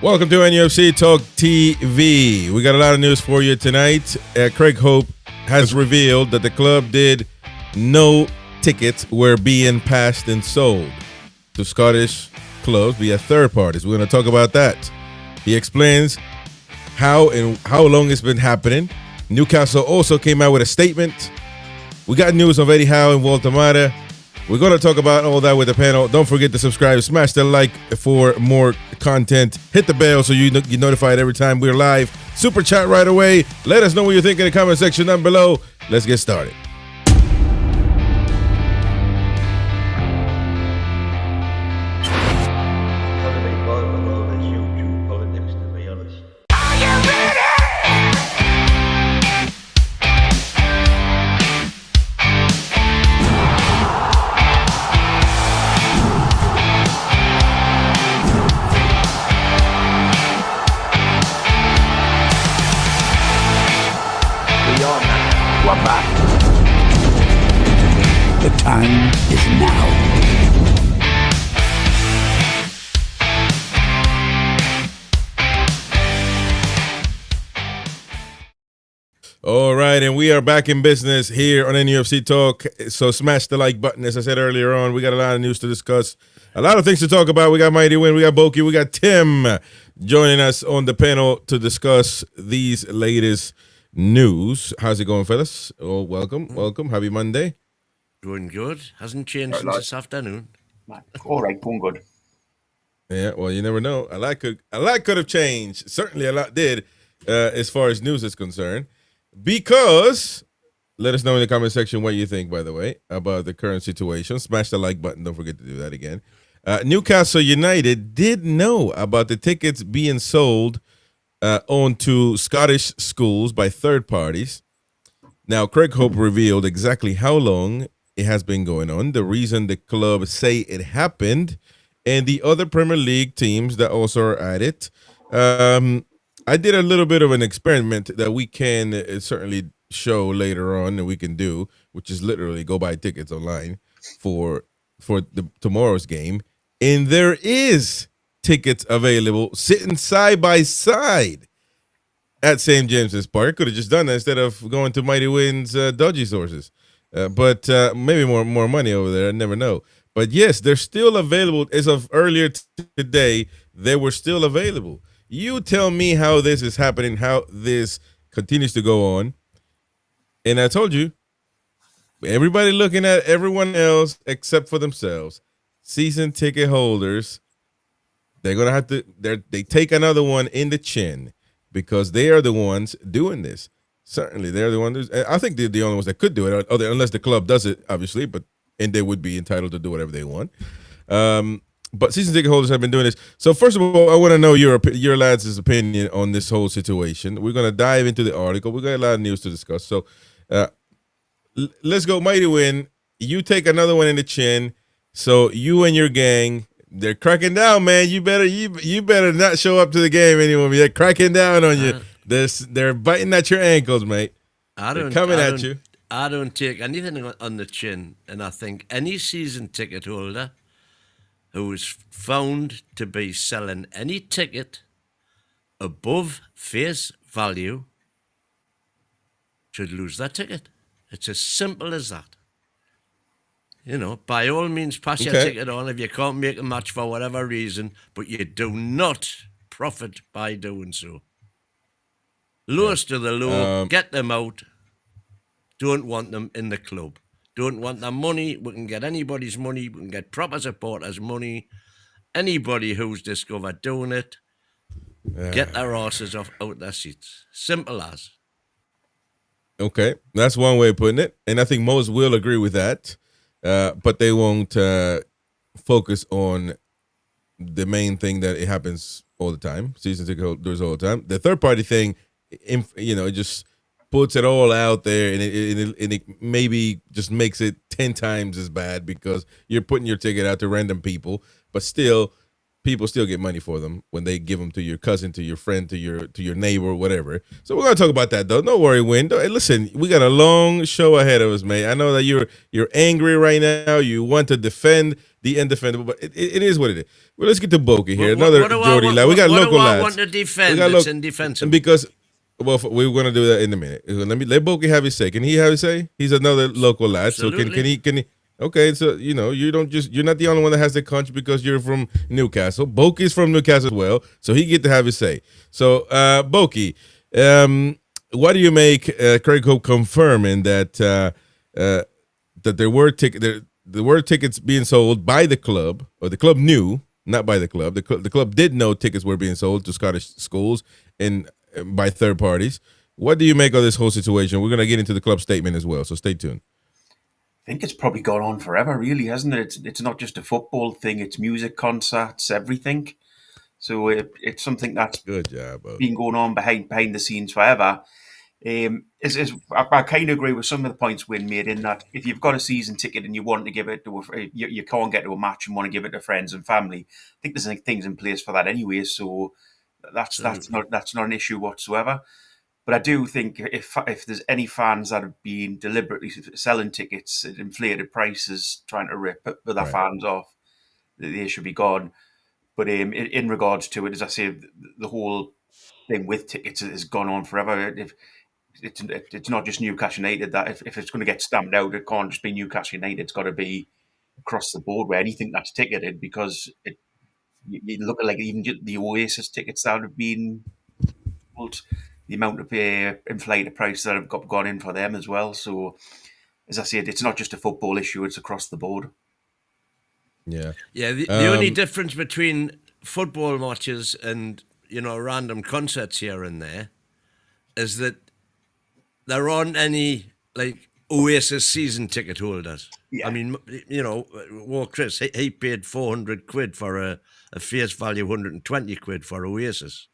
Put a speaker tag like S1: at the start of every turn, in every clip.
S1: Welcome to NUFC Talk TV. We got a lot of news for you tonight. Craig Hope has revealed that the club did no tickets were being passed and sold to Scottish clubs via third parties. We're going to talk about that. He explains how long it's been happening. Newcastle also came out with a statement. We got news of Eddie Howe and Walter Mata. We're going to talk about all that with the panel. Don't forget to subscribe. Smash the like for more content. Hit the bell so you're notified every time we're live. Super chat right away. Let us know what you think in the comment section down below. Let's get started.
S2: The time is now.
S1: All right, and we are back in business here on NUFC Talk. So smash the like button. As I said earlier on, we got a lot of news to discuss, a lot of things to talk about. We got Mighty Win, we got Boki, we got Tim joining us on the panel to discuss these latest news. How's it going, fellas? Oh, welcome. Happy Monday.
S3: Going good. Hasn't changed since this afternoon.
S4: All right, going good.
S1: Yeah, well, you never know. A lot could have changed. Certainly a lot did as far as news is concerned. Because, let us know in the comment section what you think, by the way, about the current situation. Smash the like button. Don't forget to do that again. Newcastle United did know about the tickets being sold onto Scottish schools by third parties. Now, Craig Hope revealed exactly how long it has been going on, the reason the club say it happened, and the other Premier League teams that also are at it. I did a little bit of an experiment that we can certainly show later on and we can do, which is literally go buy tickets online for tomorrow's game. And there is tickets available sitting side by side at St. James's Park. Could have just done that instead of going to Mighty Win's dodgy sources. But maybe more money over there. I never know. But yes, they're still available. As of earlier today, they were still available. You tell me how this is happening, how this continues to go on. And I told you, everybody looking at everyone else except for themselves. Season ticket holders, they're going to have to, they take another one in the chin because they are the ones doing this. Certainly, they're the ones. I think they're the only ones that could do it, unless the club does it, obviously, and they would be entitled to do whatever they want. But season ticket holders have been doing this. So first of all, I want to know your lads' opinion on this whole situation. We're going to dive into the article. We got a lot of news to discuss. So let's go, Mighty Win. You take another one in the chin. So you and your gang, they're cracking down, man. You better not show up to the game anymore. They're cracking down on you. They're biting at your ankles, mate. They're coming at you.
S3: I don't take anything on the chin, and I think any season ticket holder who is found to be selling any ticket above face value should lose that ticket. It's as simple as that. You know, by all means, pass your ticket on if you can't make a match for whatever reason, but you do not profit by doing so. Lowest to the low, get them out. Don't want them in the club. Don't want their money. We can get anybody's money. We can get proper supporters' money. Anybody who's discovered doing it, get their asses out their seats. Simple as.
S1: Okay, that's one way of putting it. And I think most will agree with that. But they won't focus on the main thing that it happens all the time. Season ticket holders all the time. The third party thing, it just puts it all out there, and it maybe just makes it 10 times as bad because you're putting your ticket out to random people. But still, people still get money for them when they give them to your cousin, to your friend, to your neighbor, whatever. So we're gonna talk about that though. Don't worry, Win. Hey, listen, we got a long show ahead of us, mate. I know that you're angry right now. You want to defend the indefendable, but it is what it is. Well, let's get to Boki here. Another Geordie lad. We got local lads.
S3: What do I want to defend that's indefensible?
S1: Because we're gonna do that in a minute. Let Boki have his say. Can he have his say? He's another local lad.
S3: Absolutely.
S1: So can he? Okay, so you're not the only one that has the conch because you're from Newcastle. Boki's from Newcastle as well, so he get to have his say. So Boki, what do you make Craig Hope confirming that that there were tickets being sold by the club, or the club knew, not by the club. The club did know tickets were being sold to Scottish schools and by third parties. What do you make of this whole situation? We're gonna get into the club statement as well, so stay tuned.
S4: I think it's probably gone on forever, really, hasn't it? It's not just a football thing; it's music, concerts, everything. So it's something that's
S1: Good job, Boki.
S4: been going on behind the scenes forever. I kind of agree with some of the points Wynn made in that if you've got a season ticket and you want to give it to you can't get to a match and want to give it to friends and family, I think there's things in place for that anyway. So that's not an issue whatsoever. But I do think if there's any fans that have been deliberately selling tickets at inflated prices, trying to rip other fans off, they should be gone. But in regards to it, as I say, the whole thing with tickets has gone on forever. It's not just Newcastle United that if it's going to get stamped out, it can't just be Newcastle United. It's got to be across the board where anything that's ticketed, because you look at like even the Oasis tickets that have been sold, the amount of inflated prices that have gone in for them as well. So, as I said, it's not just a football issue; it's across the board.
S1: Yeah.
S3: The only difference between football matches and random concerts here and there is that there aren't any like Oasis season ticket holders.
S4: Yeah.
S3: I mean, Chris, he paid 400 quid for a face value 120 quid for Oasis.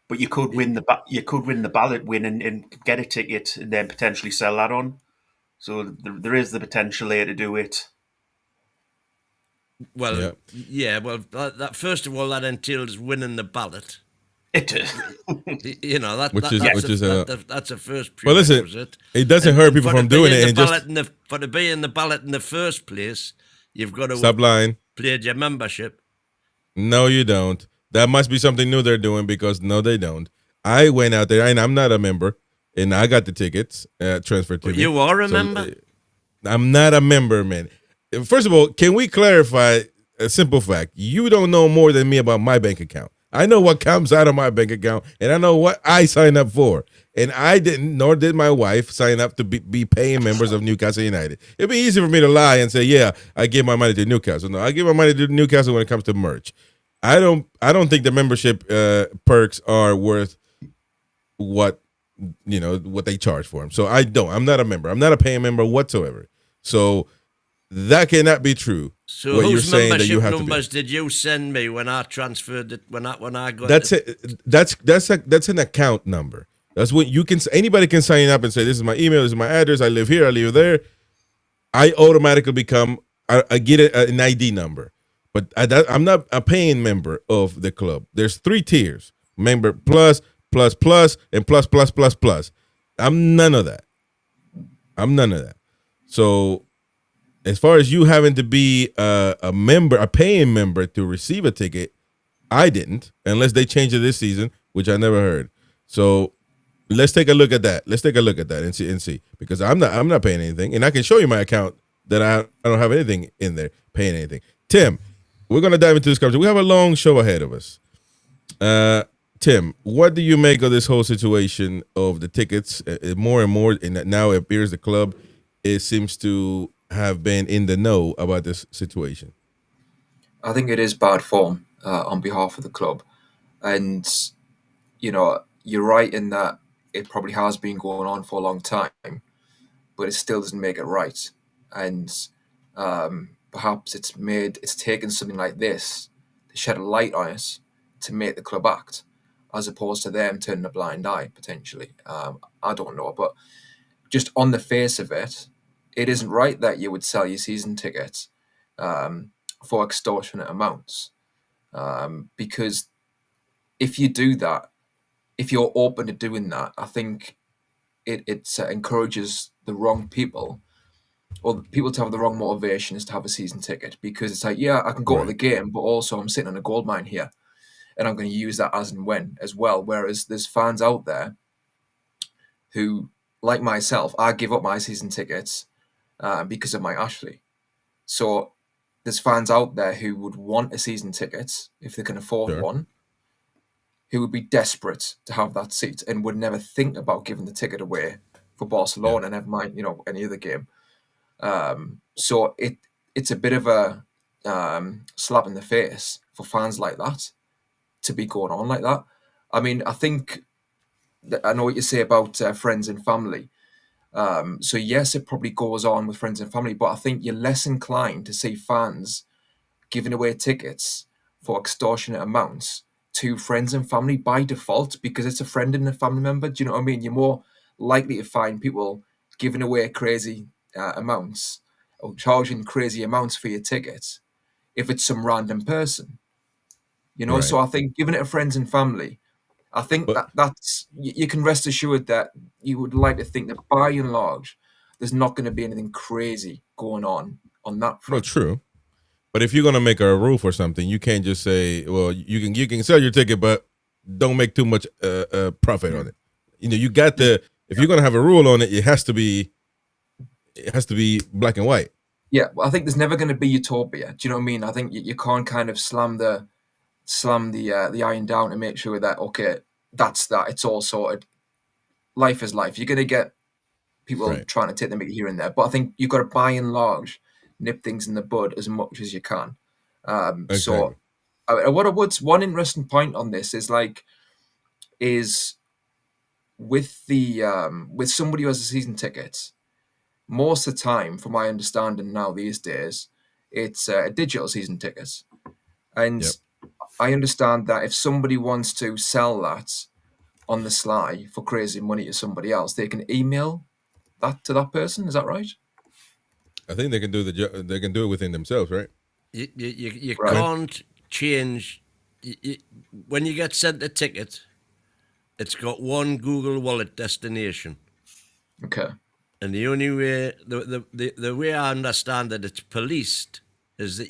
S4: But you could win the ballot win and get a ticket and then potentially sell that on. So there is the potential there to do it.
S3: Well, yeah. Well, that first of all, that entails winning the ballot.
S4: It is.
S3: That's a first prerequisite.
S1: Well, listen, it doesn't hurt people from doing it.
S3: For to be in the ballot in the first place, you've got to
S1: stop lying.
S3: Pledge your membership.
S1: No, you don't. That must be something new they're doing, because no, they don't. I went out there, and I'm not a member, and I got the tickets transferred to me.
S3: You are a member?
S1: I'm not a member, man. First of all, can we clarify a simple fact? You don't know more than me about my bank account. I know what comes out of my bank account, and I know what I signed up for. And I didn't, nor did my wife, sign up to be paying members of Newcastle United. It'd be easy for me to lie and say, yeah, I give my money to Newcastle. No, I give my money to Newcastle when it comes to merch. I don't think the membership perks are worth what they charge for them. So I'm not a member. I'm not a paying member whatsoever. So that cannot be true.
S3: So
S1: what
S3: whose
S1: you're saying
S3: membership
S1: that you have
S3: numbers did you send me when I transferred it? When I got
S1: that's it. That's an account number. That's what you can. Anybody can sign up and say, "This is my email. This is my address. I live here. I live there." I automatically become. I get an ID number, but I'm not a paying member of the club. There's 3 tiers: member plus, plus plus, and plus plus plus plus. I'm none of that. So, as far as you having to be a member, a paying member to receive a ticket, I didn't, unless they changed it this season, which I never heard. So let's take a look at that. And see, because I'm not paying anything, and I can show you my account that I don't have anything in there paying anything. Tim, we're gonna dive into this conversation. We have a long show ahead of us. Tim, what do you make of this whole situation of the tickets? More and more, and now it appears the club seems to have been in the know about this situation.
S5: I think it is bad form on behalf of the club, and you're right in that it probably has been going on for a long time, but it still doesn't make it right. And perhaps it's taken something like this to shed a light on it to make the club act, as opposed to them turning a blind eye potentially. I don't know, but just on the face of it, it isn't right that you would sell your season tickets for extortionate amounts. because if you do that, if you're open to doing that, I think it encourages the wrong people or people to have the wrong motivations to have a season ticket, because it's like, yeah, I can go to the game, but also I'm sitting on a gold mine here and I'm going to use that as and when as well. Whereas there's fans out there who, like myself, I give up my season tickets because of my Ashley. So there's fans out there who would want a season ticket if they can afford one, who would be desperate to have that seat and would never think about giving the ticket away for Barcelona, never mind, any other game. So it's a bit of a slap in the face for fans like that to be going on like that. I mean, I think I know what you say about friends and family. So yes, it probably goes on with friends and family, but I think you're less inclined to see fans giving away tickets for extortionate amounts to friends and family by default, because it's a friend and a family member. Do you know what I mean? You're more likely to find people giving away crazy amounts or charging crazy amounts for your tickets if it's some random person. So I think giving it to friends and family, I think that's you can rest assured that you would like to think that by and large, there's not going to be anything crazy going on that front.
S1: No, true. But if you're gonna make a rule for something, you can't just say, "Well, you can sell your ticket, but don't make too much profit on it." You got to, if you're gonna have a rule on it, it has to be black and white.
S5: Yeah, well, I think there's never going to be utopia. Do you know what I mean? I think you can't kind of slam the iron down and make sure that, okay, that's that, it's all sorted. Life is life. You're going to get people trying to take the mickey here and there, but I think you've got to, by and large, nip things in the bud as much as you can. So one interesting point on this is with somebody who has a season ticket, most of the time, from my understanding now these days, it's a digital season ticket. And I understand that if somebody wants to sell that on the sly for crazy money to somebody else, they can email that to that person. Is that right?
S1: I think they can do they can do it within themselves, right?
S3: You can't change. When you get sent a ticket, it's got one Google Wallet destination.
S5: Okay.
S3: And the only way, the way I understand that it's policed is that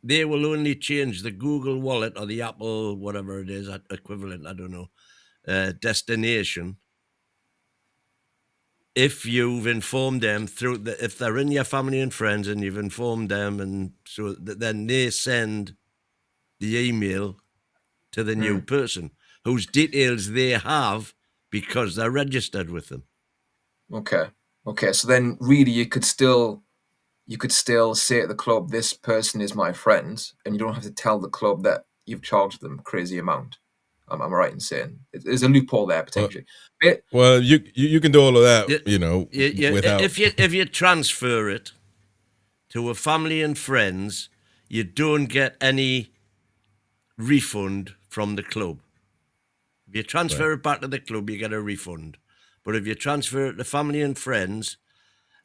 S3: they will only change the Google Wallet or the Apple, whatever it is, equivalent, I don't know, destination, if you've informed them if they're in your family and friends and you've informed them, and so then they send the email to the new person whose details they have because they're registered with them.
S5: Okay. So then, really, you could still say to the club, "This person is my friend," and you don't have to tell the club that you've charged them a crazy amount. Am I right in saying there's a loophole there potentially?
S1: Well, you can do all of that, without.
S3: If you transfer it to a family and friends, you don't get any refund from the club. If you transfer it back to the club, you get a refund. But if you transfer it to family and friends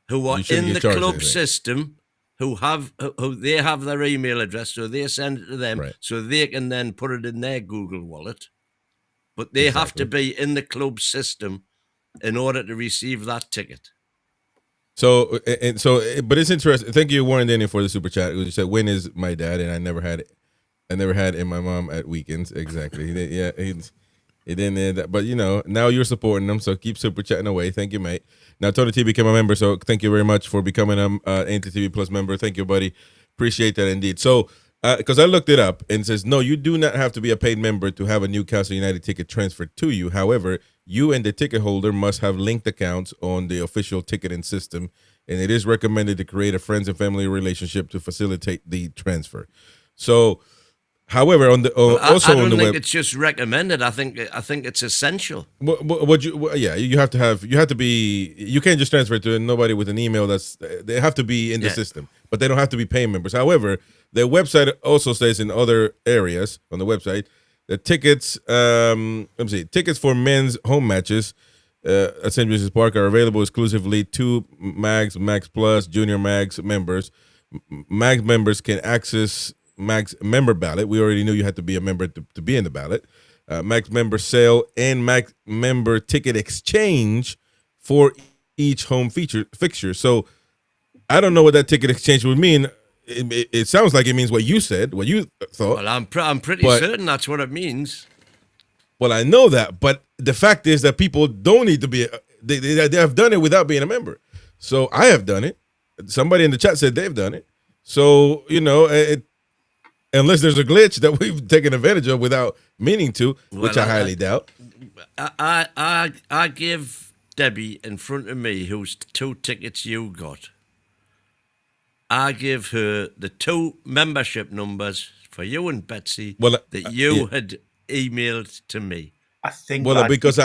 S3: who are in the club system, who they have their email address, so they send it to them, so they can then put it in their Google Wallet. But they have to be in the club system in order to receive that ticket.
S1: So, but it's interesting. Thank you, Warren Daniel, for the super chat. You said, "When is my dad?" And I never had it. I never had in my mom at weekends. Exactly. He didn't. But now you're supporting them, so keep super chatting away. Thank you, mate. Now Tony T became a member, so thank you very much for becoming a NTTV Plus member. Thank you, buddy. Appreciate that indeed. So, because I looked it up and it says, no, you do not have to be a paid member to have a Newcastle United ticket transferred to you. However, you and the ticket holder must have linked accounts on the official ticketing system, and it is recommended to create a friends and family relationship to facilitate the transfer. So, however, on the also
S3: I don't
S1: on the
S3: think
S1: web,
S3: it's just recommended. I think it's essential.
S1: You have to be. You can't just transfer it to nobody with an email. They have to be in the system, but they don't have to be paying members. However, their website also says in other areas on the website that tickets. Tickets for men's home matches at St. James's Park are available exclusively to Mags Plus, Junior Mags members. Mags members can access Max member ballot. We already knew you had to be a member to be in the ballot. Max member sale and Max member ticket exchange for each home fixture. So I don't know what that ticket exchange would mean. It sounds like it means what you said, what you thought.
S3: Well, I'm pretty certain that's what it means.
S1: Well, I know that, but the fact is that people don't need to be. They have done it without being a member. So I have done it. Somebody in the chat said they've done it. So unless there's a glitch that we've taken advantage of without meaning to, which I highly doubt.
S3: I give Debbie in front of me, whose 2 tickets you got. I give her the 2 membership numbers for you and Betsy that you had emailed to me.
S4: I think.
S1: Well, because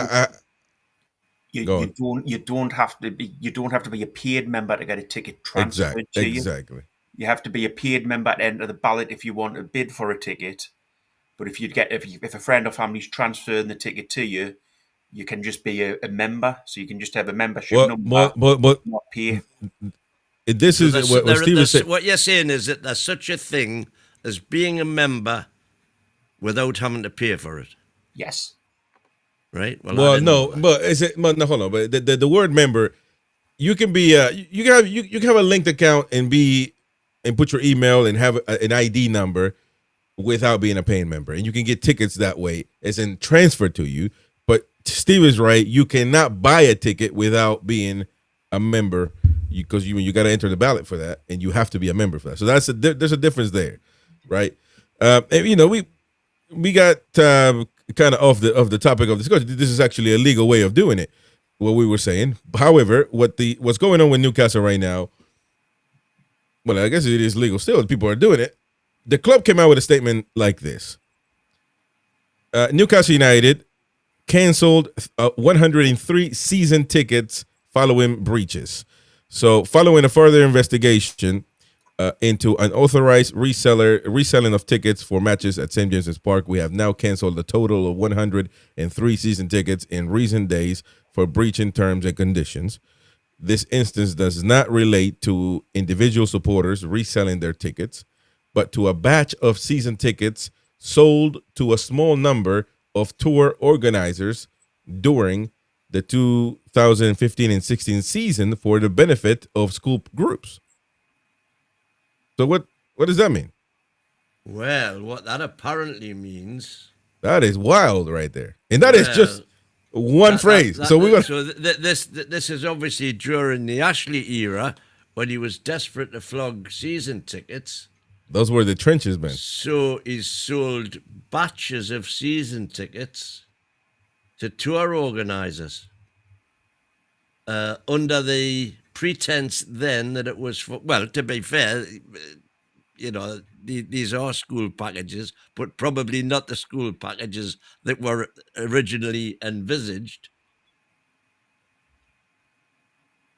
S4: you don't have to be a paid member to get a ticket transferred to you.
S1: Exactly.
S4: You have to be a paid member to enter the ballot if you want to bid for a ticket. But if a friend or family's transferring the ticket to you, you can just be a member. So you can just have a membership number, not pay.
S1: This is what Steve is saying.
S3: What you're saying is that there's such a thing as being a member without having to pay for it.
S4: Yes.
S3: Right.
S1: Well, no, but is it? No, hold on. But the word member, you can be. You can have a linked account and put your email and have an ID number without being a paying member, and you can get tickets that way, as in transferred to you. But Steve is right. You cannot buy a ticket without being a member, because you got to enter the ballot for that, and you have to be a member for that. So there's a difference there, right? And, we got kind of off the topic of discussion. This is actually a legal way of doing it, what we were saying. However, what's going on with Newcastle right now, well, I guess it is legal still. People are doing it. The club came out with a statement like this. Newcastle United canceled 103 season tickets following breaches. So following a further investigation into unauthorized reselling of tickets for matches at St. James's Park, we have now canceled a total of 103 season tickets in recent days for breaching terms and conditions. This instance does not relate to individual supporters reselling their tickets, but to a batch of season tickets sold to a small number of tour organizers during the 2015 and 16 season for the benefit of school groups. So what does that mean?
S3: Well, what that apparently means,
S1: that is wild right there. And that is just one phrase.
S3: This is obviously during the Ashley era, when he was desperate to flog season tickets.
S1: Those were the trenches, man.
S3: So he's sold batches of season tickets to tour organizers under the pretense then that it was for, well, to be fair, these are school packages, but probably not the school packages that were originally envisaged.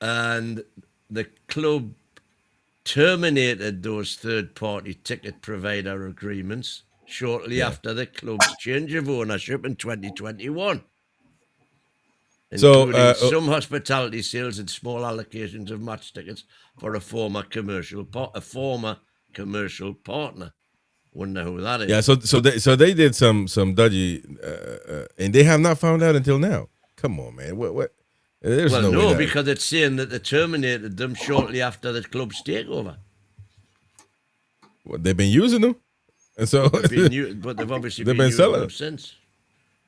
S3: And the club terminated those third-party ticket provider agreements shortly after the club's change of ownership in 2021. Including some hospitality sales and small allocations of match tickets for a former commercial partner. Wonder who that is.
S1: Yeah, so they did some dodgy, and they have not found out until now. Come on, man. What? There's no way
S3: because it's saying that they terminated them shortly after the club's takeover.
S1: Well, they've been using them, and so
S3: but they've obviously been selling them since.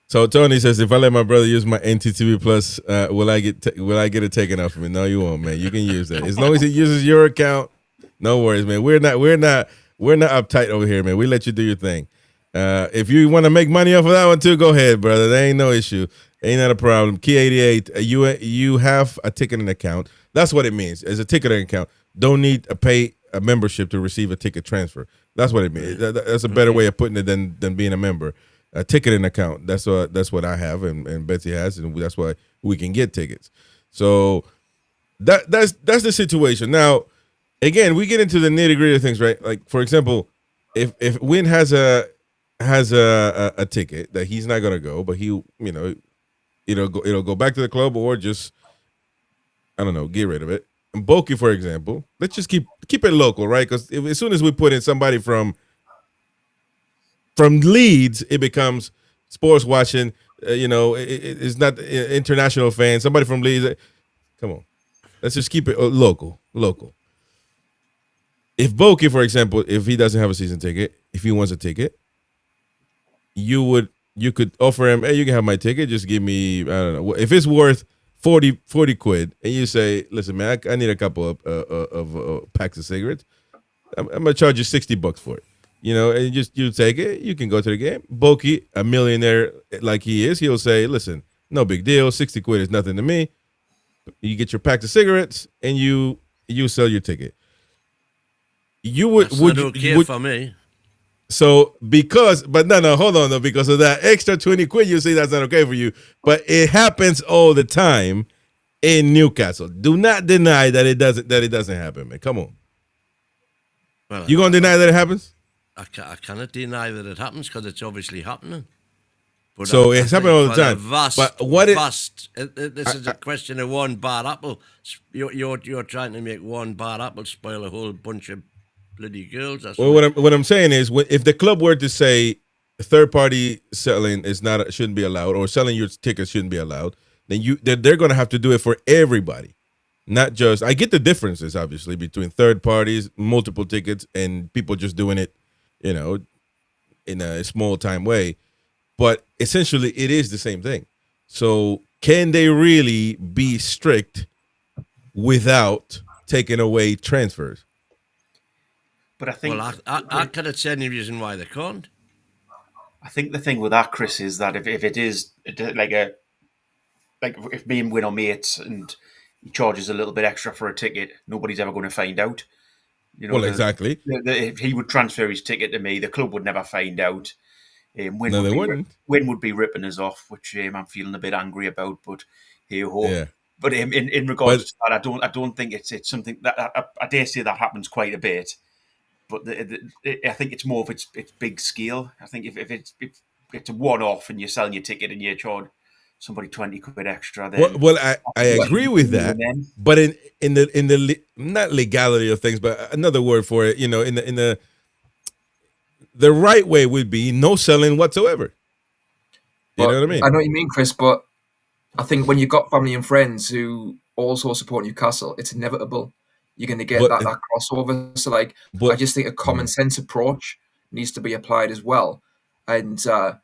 S1: So Tony says, if I let my brother use my NTTV Plus, will I get it taken off of me? No, you won't, man. You can use that as long as he uses your account. No worries, man. We're not uptight over here, man. We let you do your thing. If you want to make money off of that one too, go ahead, brother. There ain't no issue. Ain't not a problem. Key 88, you have a ticketing account. That's what it means. As a ticketing account, don't need to pay a membership to receive a ticket transfer. That's what it means. That's a better way of putting it than being a member. A ticketing account. That's what I have, and Betsy has, and that's why we can get tickets. So that's the situation. Now, again, we get into the nitty gritty of things, right? Like, for example, if Win has a ticket that he's not gonna go, but it'll go back to the club, or just, I don't know, get rid of it. And Boki, for example, let's just keep it local, right? Because as soon as we put in somebody from from Leeds, it becomes sports watching. It's not international fans. Somebody from Leeds. Come on, let's just keep it local. If Boki, for example, if he doesn't have a season ticket, if he wants a ticket, you could offer him, hey, you can have my ticket. Just give me, I don't know, if it's worth 40 quid, and you say, listen, man, I need a couple of packs of cigarettes. I'm gonna charge you $60 for it. And you take it. You can go to the game. Boki, a millionaire like he is, he'll say, listen, no big deal. 60 quid is nothing to me. You get your pack of cigarettes, and you sell your ticket.
S3: That's not okay for me.
S1: So hold on though, because of that extra 20 quid, you say that's not okay for you, but it happens all the time in Newcastle. Do not deny that it doesn't happen, man. Come on.
S3: Well,
S1: You gonna deny that it happens?
S3: I cannot deny that it happens because it's obviously happening. But
S1: So it's happening all the time.
S3: This is a question of one bad apple. You're trying to make one bad apple spoil a whole bunch of bloody girls.
S1: Well, what I'm saying is, if the club were to say third party selling shouldn't be allowed, or selling your tickets shouldn't be allowed, then they're going to have to do it for everybody, not just. I get the differences obviously between third parties, multiple tickets, and people just doing it, in a small time way. But essentially, it is the same thing. So, can they really be strict without taking away transfers?
S4: But I think
S3: I cannot see any reason why they can't.
S4: I think the thing with that, Chris, is that if it is like if me and Win are mates and he charges a little bit extra for a ticket, nobody's ever going to find out.
S1: Well, exactly.
S4: If he would transfer his ticket to me, the club would never find out. Win would be ripping us off, which I'm feeling a bit angry about. But hey ho. Yeah. But in regards to that, I don't think it's something that I dare say that happens quite a bit. But I think it's more of its big scale. I think if it's a one-off and you're selling your ticket and you charge somebody 20 quid extra, then
S1: I agree with that. But in the not legality of things, but another word for it, in the right way would be no selling whatsoever. You know what I mean?
S5: I know what you mean, Chris, but I think when you've got family and friends who also support Newcastle, it's inevitable. You're going to get that crossover. So, I just think a common sense approach needs to be applied as well. And I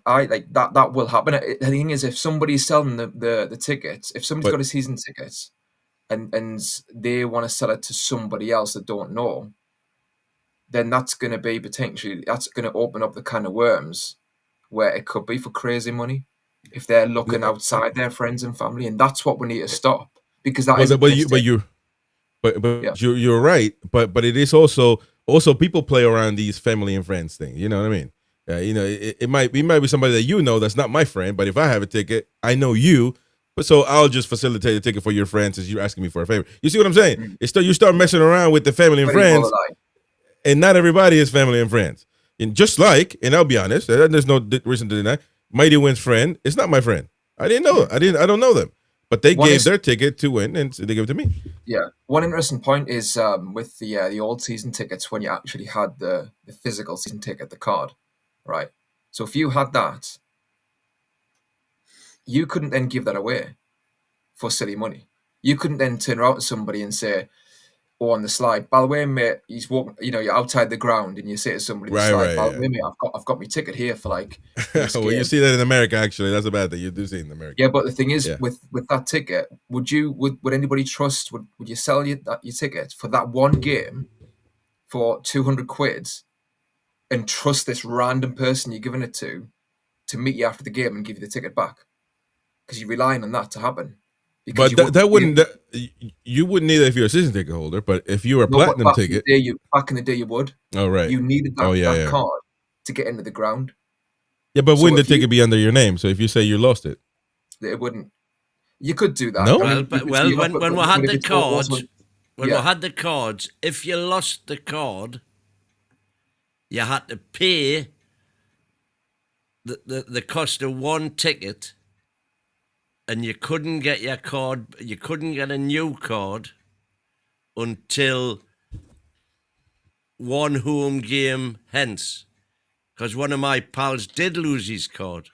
S5: like that will happen. The thing is, if somebody's selling the tickets, if somebody's got a season ticket and they want to sell it to somebody else that don't know, then that's going to be that's going to open up the can of worms where it could be for crazy money if they're looking outside their friends and family, and that's what we need to stop. Because
S1: you're right, but it is also people play around these family and friends thing. You know what I mean? It might be somebody that that's not my friend, but if I have a ticket, I know you, but so I'll just facilitate a ticket for your friend since you're asking me for a favor. You see what I'm saying? Mm-hmm. You start messing around with the family and friends, and not everybody is family and friends. And just and I'll be honest, there's no reason to deny. Mighty Win's friend, it's not my friend. I didn't know. I don't know them. But they gave their ticket to Win, and they gave it to me.
S5: Yeah. One interesting point is with the old season tickets, when you actually had the physical season ticket, the card, right? So if you had that, you couldn't then give that away for silly money. You couldn't then turn around to somebody and say, "Oh, on the slide, by the way, mate, he's walking. You're outside the ground, and you say to somebody, by the way, mate, I've got my ticket here for like."
S1: Well, you see that in America. Actually, that's a bad thing. You do see it in America.
S5: Yeah, but the thing is, with that ticket, would anybody trust? Would you sell your ticket for that one game for 200 quid and trust this random person you're giving it to meet you after the game and give you the ticket back? Because you're relying on that to happen.
S1: But that wouldn't. You wouldn't need it if you're a season ticket holder. But if you were a platinum ticket,
S5: back in the day, you would.
S1: Oh right.
S5: You needed that card to get into the ground.
S1: Yeah, but wouldn't the ticket be under your name? So if you say you lost it,
S5: it wouldn't. You could do that.
S1: No.
S3: When we had the cards, we had the cards, if you lost the card, you had to pay the cost of one ticket. And you couldn't get your card, you couldn't get a new card until one home game hence, because one of my pals did lose his card,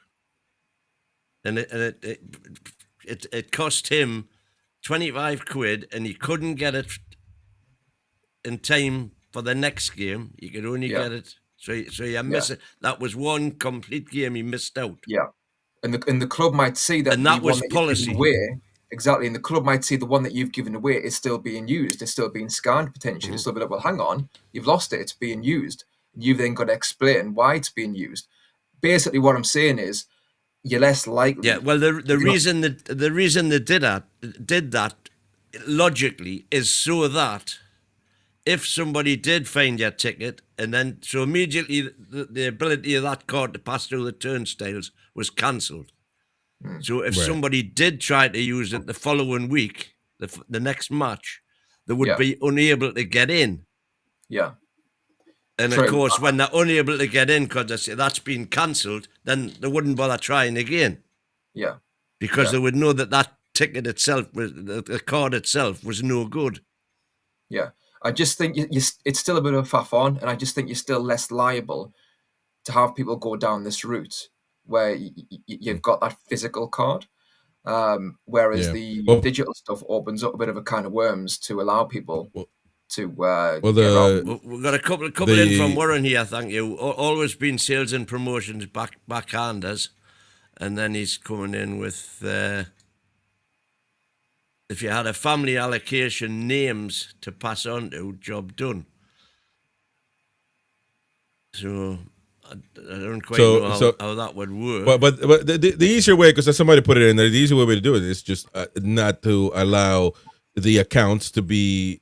S3: and it cost him 25 quid, and he couldn't get it in time for the next game. He could only get it. So you miss it. That was one complete game he missed out.
S5: Yeah, and the club might see that,
S3: and that
S5: the
S3: was
S5: one that
S3: policy.
S5: you've given away, exactly, and the club might see the one that you've given away is still being used. It's still being scanned potentially. So they'll be like, well, hang on, you've lost it. It's being used. You've then got to explain why it's being used. Basically, what I'm saying is, you're less likely.
S3: Yeah. Well, the reason they did that logically is so that if somebody did find your ticket, and then so immediately the ability of that card to pass through the turnstiles was cancelled. So if somebody did try to use it the following week, the next match, they would be unable to get in.
S5: Yeah.
S3: And of course, when they're unable to get in because they say that's been cancelled, then they wouldn't bother trying again.
S5: Yeah.
S3: Because they would know that ticket itself, the card itself, was no good.
S5: Yeah. I just think it's still a bit of a faff on, and I just think you're still less liable to have people go down this route where you've got that physical card, whereas the digital stuff opens up a bit of a can of worms to allow people to get on.
S3: We've got a couple in from Warren here, thank you. Always been sales and promotions backhanders, and then he's coming in with... if you had a family allocation, names to pass on to, job done. So I don't quite know how that would work.
S1: But the easier way, because somebody put it in there, the easier way to do it is just not to allow the accounts to be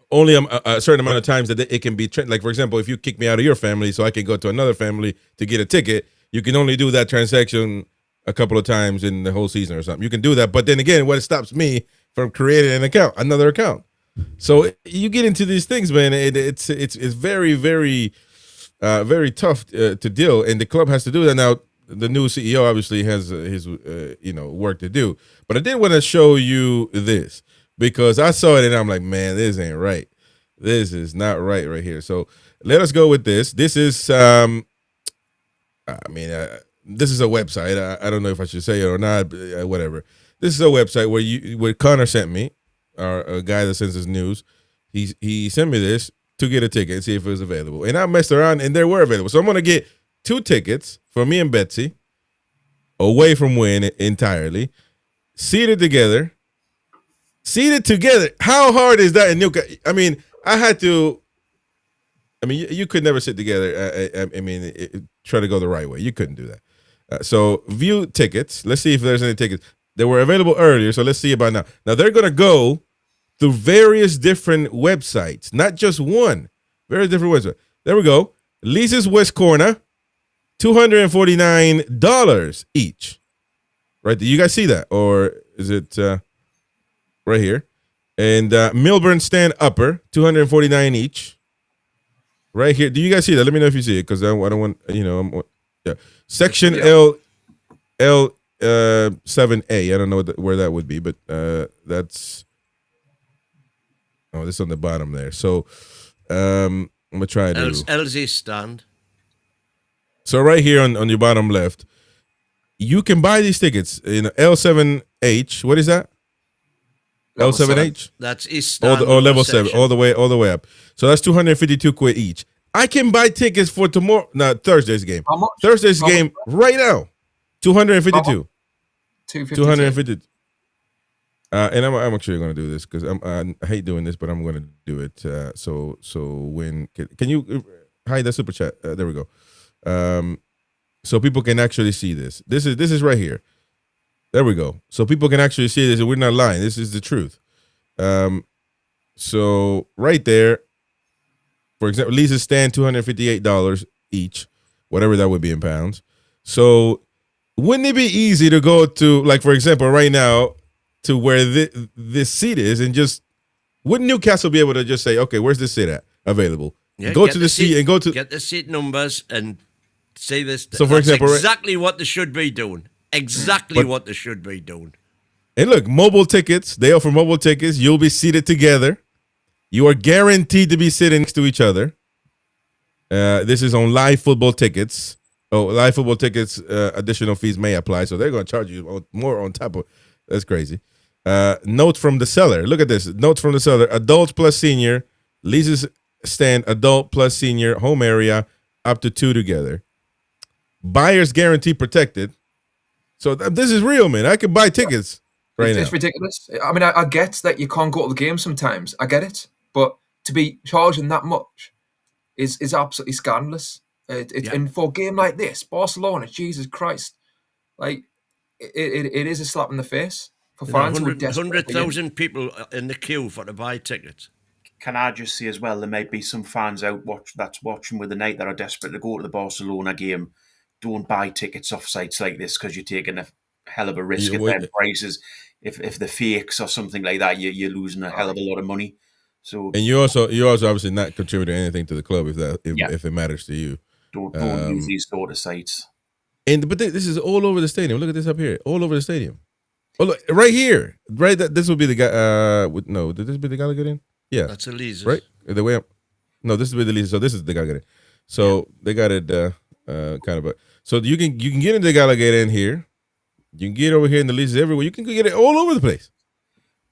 S1: only a certain amount of times that it can be. Like, for example, if you kick me out of your family so I can go to another family to get a ticket, you can only do that transaction a couple of times in the whole season or something. You can do that, but then again, what stops me from creating another account? So you get into these things, man. It's very, very, very tough to deal, and the club has to do that now. The new CEO obviously has his work to do, but I did want to show you this because I saw it and I'm like, man, this ain't right. This is not right here. So let us go with this. This is this is a website. I don't know if I should say it or not. But, whatever. This is a website where Connor sent me, a guy that sends us news. He sent me this to get a ticket and see if it was available. And I messed around, and they were available. So I'm gonna get 2 tickets for me and Betsy, away from Win entirely, seated together. How hard is that in Newcastle? I mean, you could never sit together. Try to go the right way. You couldn't do that. So view tickets. Let's see if there's any tickets. They were available earlier, so let's see about now. Now they're going to go through various different websites, not just one. Very different websites. There we go. Lisa's West Corner, $249 each. Right? Do you guys see that? Or is it right here? And Milburn Stand Upper, $249 each. Right here. Do you guys see that? Let me know if you see it, because I don't want, yeah. Section L 7A. I don't know where that would be, but that's this on the bottom there. So I'm gonna try to
S3: LZ stand.
S1: So right here on your bottom left, you can buy these tickets in L7H. What is that? L7H.
S3: That's East stand.
S1: Or level 7, all the way up. So that's 252 quid each. I can buy tickets for Thursday's game.
S5: How much?
S1: Thursday's game right now, 252. 250. And I'm actually going to do this because I hate doing this, but I'm going to do it. So when can you hide the super chat? There we go. So people can actually see this. This is right here. There we go. So people can actually see this, and we're not lying. This is the truth. So right there, for example, Lisa's stand, $258 each, whatever that would be in pounds. So wouldn't it be easy to go to, like, for example, right now, to where this seat is, and just, wouldn't Newcastle be able to just say, okay, where's this seat at available?
S3: Yeah,
S1: go to the seat and go to...
S3: Get the seat numbers and say this.
S1: So, for example...
S3: exactly what they should be doing. Exactly what they should be doing.
S1: And look, mobile tickets, they offer mobile tickets. You'll be seated together. You are guaranteed to be sitting next to each other. This is on live football tickets. Oh, live football tickets, additional fees may apply. So they're going to charge you more on top of. That's crazy. Note from the seller. Look at this. Notes from the seller. Adult plus senior. Leases stand adult plus senior. Home area up to 2 together. Buyer's guarantee protected. So this is real, man. I can buy tickets right now.
S5: It's ridiculous. I mean, I get that you can't go to the game sometimes. I get it. But to be charging that much is absolutely scandalous. And for a game like this, Barcelona, Jesus Christ, like it is a slap in the face for fans who are desperate.
S3: 100,000 people in the queue to buy tickets.
S4: Can I just say as well, there might be some fans out that's watching with the night that are desperate to go to the Barcelona game. Don't buy tickets off sites like this because you're taking a hell of a risk at their prices. If they're fakes or something like that, you're losing a hell of a lot of money. So,
S1: and you're also obviously not contributing anything to the club if it matters to you.
S4: Don't use these sort of sites.
S1: But this is all over the stadium. Look at this up here, all over the stadium. Oh, look right here, right. This would be the guy. No, did this be the guy getting? Yeah,
S3: that's Elise's.
S1: Right, the way up. No, this is with the Elise's. So this is the guy getting. So they got it kind of. So you can get into the Gallagher in here. You can get over here in the Elise's everywhere. You can get it all over the place.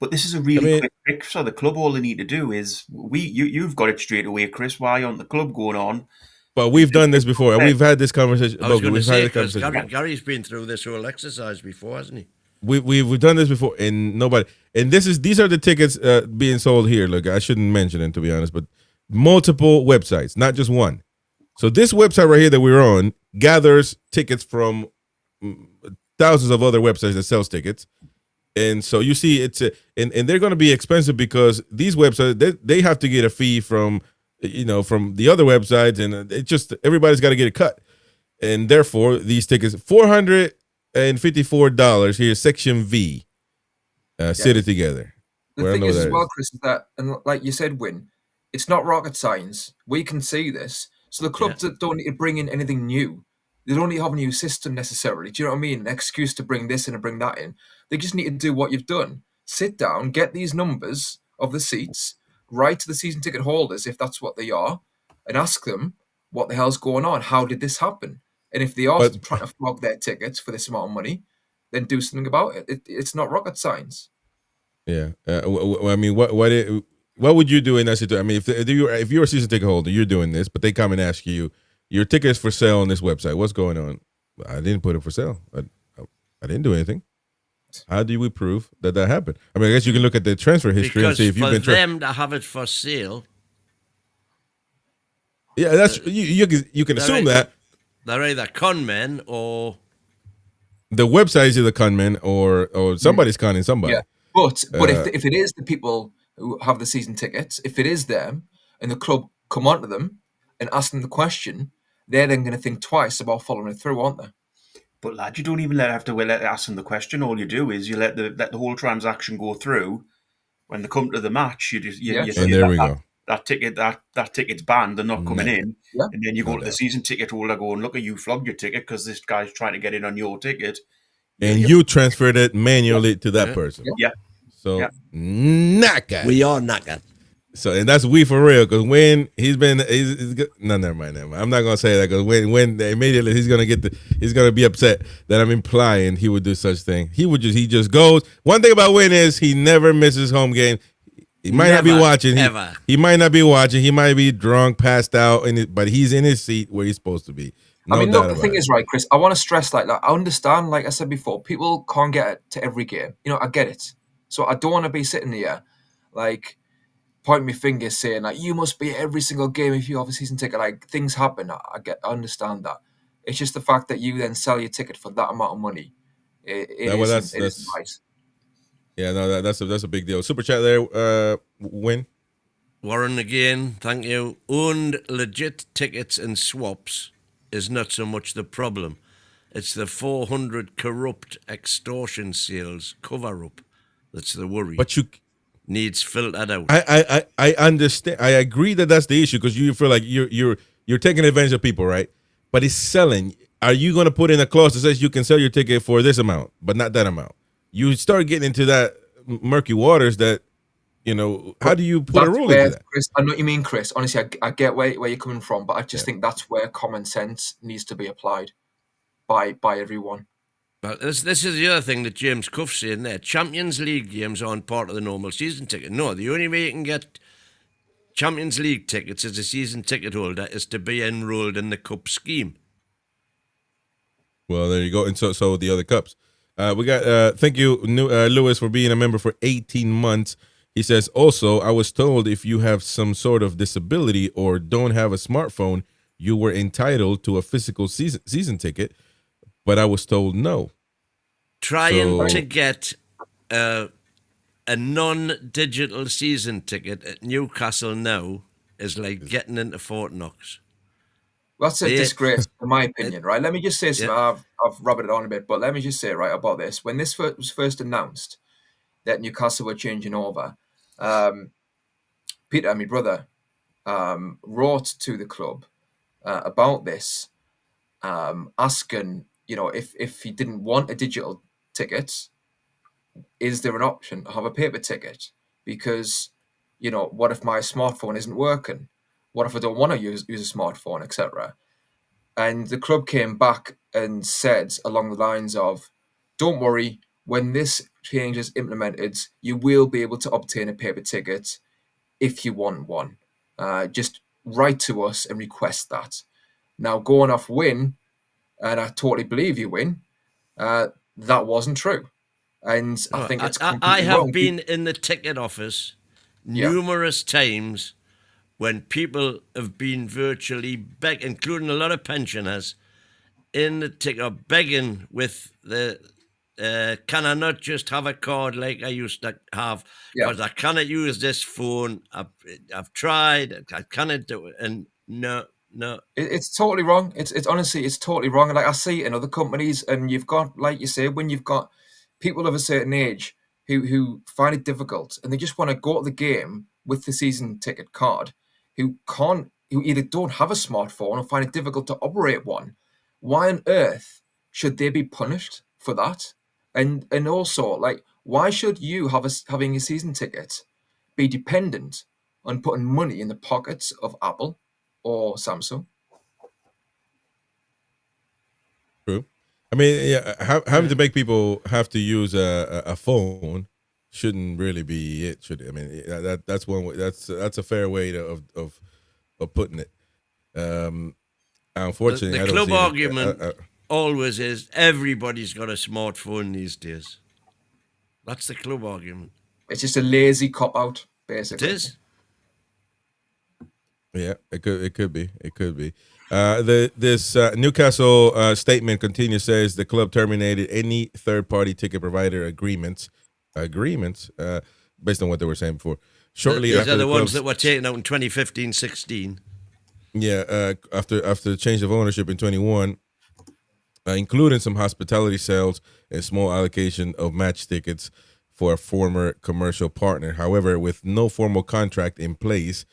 S4: But this is a really quick trick. So the club, all they need to do is you've got it straight away, Chris. Why aren't the club going on?
S1: But we've done this before, and we've had this conversation.
S3: I was going to say, because Gary's been through this whole exercise before, hasn't he?
S1: We've done this before, and nobody. And these are the tickets being sold here. Look, I shouldn't mention it, to be honest, but multiple websites, not just one. So this website right here that we're on gathers tickets from thousands of other websites that sells tickets. And so you see and they're going to be expensive because these websites, they have to get a fee from the other websites, and it just everybody's got to get a cut. And therefore these tickets, $454 here, section V, sit it together.
S5: The thing is as well, Chris, is that, and like you said, Win, it's not rocket science. We can see this. So the clubs that don't need to bring in anything new. They don't need to have a new system necessarily. Do you know what I mean? An excuse to bring this in and bring that in. They just need to do what you've done. Sit down, get these numbers of the seats, write to the season ticket holders, if that's what they are, and ask them what the hell's going on. How did this happen? And if they are trying to flog their tickets for this amount of money, then do something about it. It's not rocket science.
S1: Yeah. I mean, what would you do in that situation? I mean, if you're a season ticket holder, you're doing this, but they come and ask you, your ticket is for sale on this website. What's going on? I didn't put it for sale. I didn't do anything. How do we prove that happened? I mean, I guess you can look at the transfer history and see if you've been.
S3: For them to have it for sale.
S1: Yeah, that's you can assume that
S3: they're either con men or
S1: the website is either con men or somebody's conning somebody.
S5: Yeah, but if it is the people who have the season tickets, if it is them, and the club come onto them and ask them the question, they're then going to think twice about following it through, aren't they?
S4: But lad, you don't even ask them the question. All you do is you let the whole transaction go through. When they come to the match, you say
S1: and there we go.
S4: That ticket's banned. They're not coming in, and then you go to the season ticket holder, go and look at you flogged your ticket because this guy's trying to get in on your ticket,
S1: and you transferred it manually to that person.
S4: Yeah.
S1: So knackered.
S3: We are knackered.
S1: So, and that's we for real, because when he's never mind. I'm not gonna say that, because when immediately he's gonna be upset that I'm implying he would do such thing. He just goes. One thing about Win is he never misses home game. He might not be watching. He might not be watching. He might be drunk, passed out, but he's in his seat where he's supposed to be.
S5: No, I mean, look, the thing is, right, Chris, I want to stress like that. I understand, like I said before, people can't get to every game. I get it. So I don't want to be sitting here like pointing my finger saying like you must be at every single game if you have a season ticket. Like things happen. I understand that. It's just the fact that you then sell your ticket for that amount of money. That's nice.
S1: Yeah, no, that's a big deal. Super chat there, Win.
S3: Warren again, thank you. Owned legit tickets and swaps is not so much the problem. It's the 400 corrupt extortion sales cover up that's the worry.
S1: But you
S3: needs filtered out.
S1: I understand. I agree that's the issue, because you feel like you're taking advantage of people, right? But it's selling. Are you going to put in a clause that says you can sell your ticket for this amount, but not that amount? You start getting into that murky waters that You know, how do you put a
S5: That's
S1: rule
S5: where,
S1: into that?
S5: Chris, I know what you mean, Chris. Honestly, I get where you're coming from, but I just think that's where common sense needs to be applied by everyone.
S3: Well, this is the other thing that James Cuff's saying there. Champions League games aren't part of the normal season ticket. No, the only way you can get Champions League tickets as a season ticket holder is to be enrolled in the cup scheme.
S1: Well, there you go. And so the other cups. We got thank you, Lewis, for being a member for 18 months. He says, also, I was told if you have some sort of disability or don't have a smartphone, you were entitled to a physical season ticket, but I was told no.
S3: Trying to get a non-digital season ticket at Newcastle now is like getting into Fort Knox.
S5: That's a disgrace, in my opinion, right? Let me just say something. I've rubbed it on a bit, but let me just say, right, about this. When this was first announced that Newcastle were changing over, Peter, my brother, wrote to the club about this, asking, if he didn't want a digital ticket, is there an option to have a paper ticket? Because, what if my smartphone isn't working? What if I don't want to use a smartphone, etc.? And the club came back and said along the lines of, don't worry, when this change is implemented, you will be able to obtain a paper ticket if you want one. Just write to us and request that. Now, going off Win, and I totally believe you, Win, that wasn't true. And I think it's completely
S3: I have
S5: wrong.
S3: been in the ticket office numerous times when people have been virtually including a lot of pensioners, in the ticket begging with the can I not just have a card like I used to have? Because I cannot use this phone. I've tried. I cannot do it. And no.
S5: It's totally wrong. It's honestly, it's totally wrong. And like I see it in other companies, and you've got, like you say, when you've got people of a certain age who find it difficult and they just want to go to the game with the season ticket card, who either don't have a smartphone or find it difficult to operate one. Why on earth should they be punished for that? And also, like, why should you having a season ticket be dependent on putting money in the pockets of Apple or Samsung?
S1: True. I mean, having to make people have to use a phone shouldn't really be it, should it? I mean, that's one way. That's a fair way of putting it. Unfortunately,
S3: the
S1: I don't
S3: club
S1: see it.
S3: argument always is everybody's got a smartphone these days. That's the club argument.
S5: It's just a lazy cop out, basically.
S3: It is.
S1: Yeah, it could be. This Newcastle statement continues, says the club terminated any third-party ticket provider agreements based on what they were saying before. Shortly
S3: These
S1: after
S3: are the ones that were taken out in 2015-16.
S1: Yeah, after the change of ownership in 21, including some hospitality sales and small allocation of match tickets for a former commercial partner. However, with no formal contract in place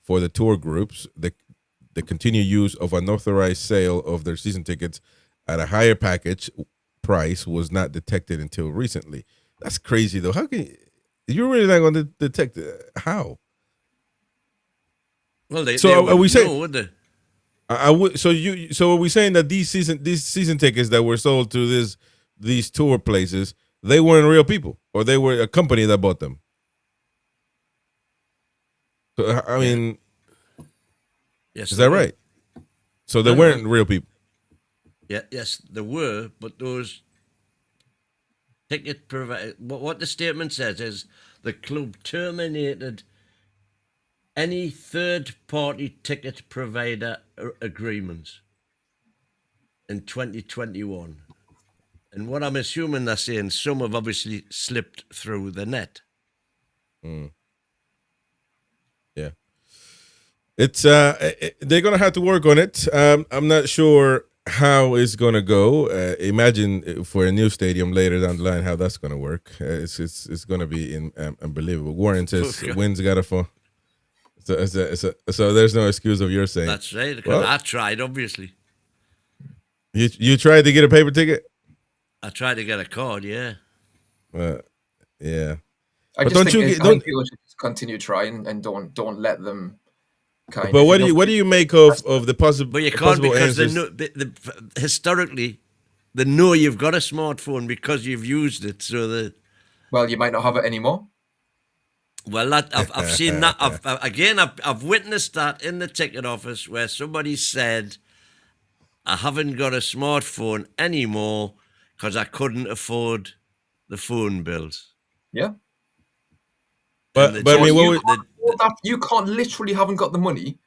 S1: for the tour groups, the continued use of unauthorized sale of their season tickets at a higher package price was not detected until recently. That's crazy, though. How can you're really not going to detect it? How?
S3: Well, they
S1: are we saying?
S3: know, would they?
S1: So are we saying that these season tickets that were sold to these tour places, they weren't real people, or they were a company that bought them? So I mean,
S3: yes,
S1: is that right? So they weren't real people.
S3: Yeah, yes, there were, but those ticket provider. What the statement says is the club terminated any third-party ticket provider agreements in 2021. And what I'm assuming they're saying, some have obviously slipped through the net.
S1: Yeah. It's they're gonna have to work on it. I'm not sure how it's gonna go. Imagine for a new stadium later down the line how that's gonna work. It's gonna be unbelievable. Warren says Wynn's got a phone. So there's no excuse of your saying.
S3: That's right. Because I tried, obviously.
S1: You tried to get a paper ticket?
S3: I tried to get a card, yeah.
S1: Yeah.
S5: I
S1: But
S5: just
S1: don't
S5: think
S1: you get-
S5: I think
S1: don't-
S5: people should just continue trying and don't let them kind
S1: But
S5: of.
S1: what do you make of the possible?
S3: But you can't
S1: possible
S3: because
S1: answers?
S3: historically, they know you've got a smartphone because you've used it. So
S5: Well, you might not have it anymore.
S3: well, that I've seen that. I've witnessed that in the ticket office where somebody said, "I haven't got a smartphone anymore because I couldn't afford the phone bills."
S5: Yeah.
S1: But I mean,
S5: You can't literally haven't got the money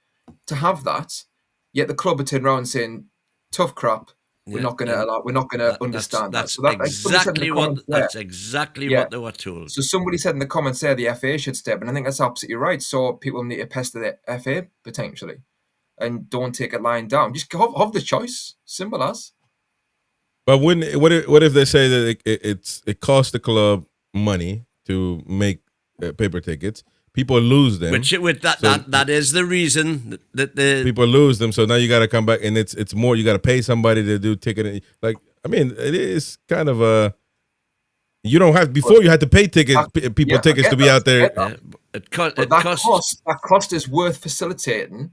S5: to have that, yet the club are turning around saying, "Tough crap. We're not going to allow. We're not going to understand that." So
S3: exactly what they were told.
S5: So somebody said in the comments there the FA should step in. I think that's absolutely right. So people need to pester the FA potentially, and don't take it lying down. Just have the choice. Simple as.
S1: But what if they say that it costs the club money to make paper tickets? People lose them.
S3: That is the reason that the
S1: people lose them. So now you got to come back, and it's more. You got to pay somebody to do ticketing. Like, I mean, it is kind of a. You don't have before. You had to pay tickets to be out there.
S5: That cost is worth facilitating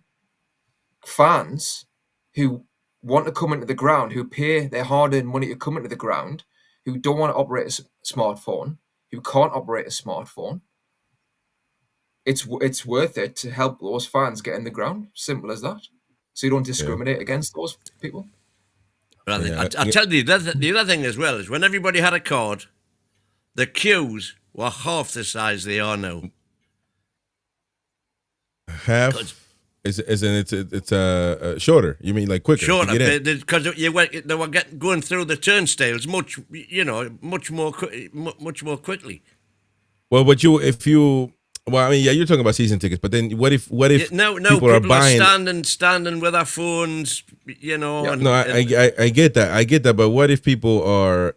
S5: fans who want to come into the ground, who pay their hard-earned money to come into the ground, who don't want to operate a smartphone, who can't operate a smartphone. It's worth it to help those fans get in the ground. Simple as that. So you don't discriminate against those people.
S3: But I'll tell you, the other thing as well is when everybody had a card, the queues were half the size they are now.
S1: Half? It's shorter. You mean like quicker?
S3: Shorter, because they were going through the turnstiles much more quickly.
S1: Well, I mean, yeah, you're talking about season tickets, but then what if people are buying
S3: standing with their phones, you know?
S1: Yeah, I get that, but what if people are?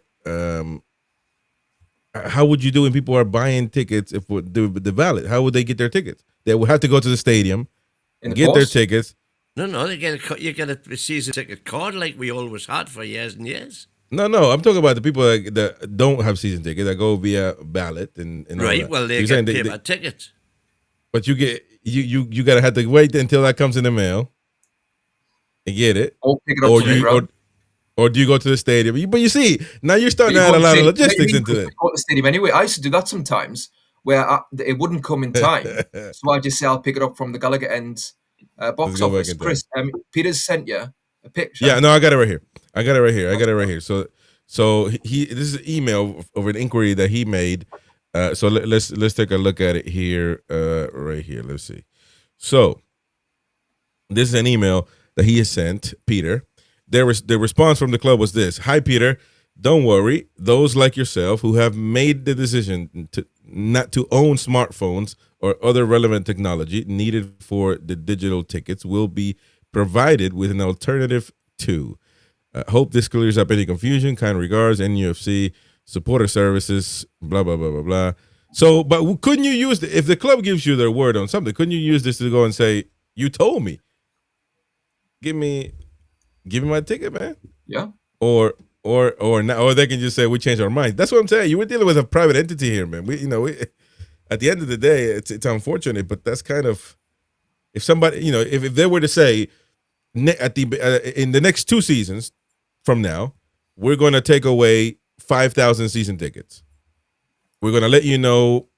S1: How would you do when people are buying tickets if the ballot? How would they get their tickets? They would have to go to the stadium and get their tickets.
S3: No, you get a season ticket card like we always had for years and years.
S1: No, I'm talking about the people that don't have season tickets that go via ballot and
S3: right. Well, they get paper tickets.
S1: But you gotta have to wait until that comes in the mail and get it,
S5: or pick it up
S1: or do you go to the stadium? But you see, now you're starting to add a lot of logistics into it.
S5: Go to the stadium anyway. I used to do that sometimes where it wouldn't come in time, so I just say I'll pick it up from the Gallagher end box office. Chris, Peter's sent you a picture.
S1: Yeah, no, I got it right here. So this is an email of an inquiry that he made. So let's take a look at it here, right here. Let's see. So this is an email that he has sent Peter. The response from the club was this: "Hi Peter, don't worry. Those like yourself who have made the decision not to own smartphones or other relevant technology needed for the digital tickets will be provided with an alternative too. Hope this clears up any confusion. Kind regards, NUFC supporter services. Blah blah blah blah blah." So, but couldn't you use if the club gives you their word on something? Couldn't you use this to go and say, "You told me. Give me my ticket, man."
S5: Yeah.
S1: Or they can just say we changed our mind. That's what I'm saying. You were dealing with a private entity here, man. We at the end of the day, it's unfortunate, but that's kind of if somebody if they were to say in the next 2 seasons from now, we're going to take away 5,000 season tickets. We're going to let you know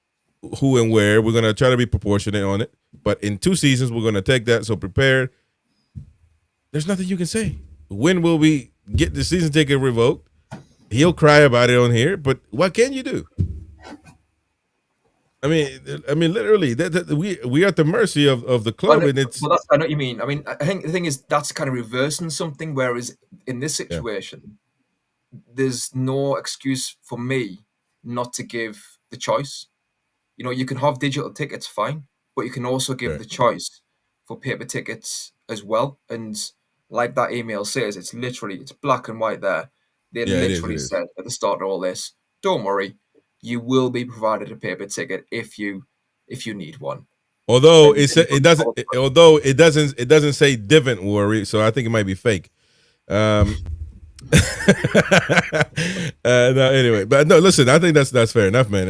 S1: who and where. We're going to try to be proportionate on it, but in 2 seasons we're going to take that. So prepare. There's nothing you can say. When will we get the season ticket revoked? He'll cry about it on here, but what can you do? I mean, literally, we are at the mercy of the club, and it's.
S5: Well, I know what you mean. I mean, I think the thing is that's kind of reversing something. Whereas in this situation, there's no excuse for me not to give the choice. You can have digital tickets, fine, but you can also give the choice for paper tickets as well. And like that email says, it's black and white there. They literally said at the start of all this, don't worry, you will be provided a paper ticket if you need one.
S1: Although it doesn't say "didn't worry," so I think it might be fake. No, anyway, but no, listen, I think that's fair enough, man.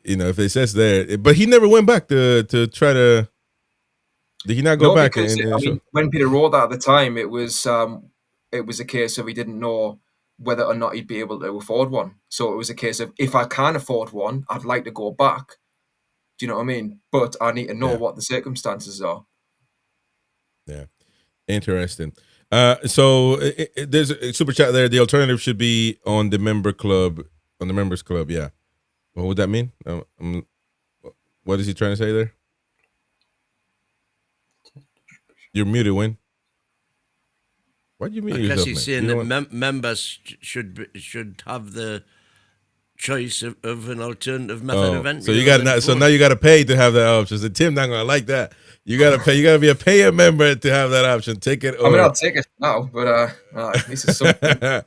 S1: if it says there, but he never went back to try to. Did he not go
S5: No,
S1: back?
S5: because when Peter wrote that at the time, it was a case of he didn't know whether or not he'd be able to afford one. So it was a case of, if I can afford one, I'd like to go back. Do you know what I mean? But I need to know what the circumstances are.
S1: Yeah, interesting. So there's a super chat there. The alternative should be on the members club. Yeah. What would that mean? What is he trying to say there? You're muted, Wayne. Why do you mute yourself?
S3: Because he's saying that members should have the choice of an alternative method of entry.
S1: So you got so now you got to pay to have that option. So Tim not gonna like that. You got to pay. You got to be a paying member to have that option. Take it.
S5: I mean, I'll take it now, but this is something.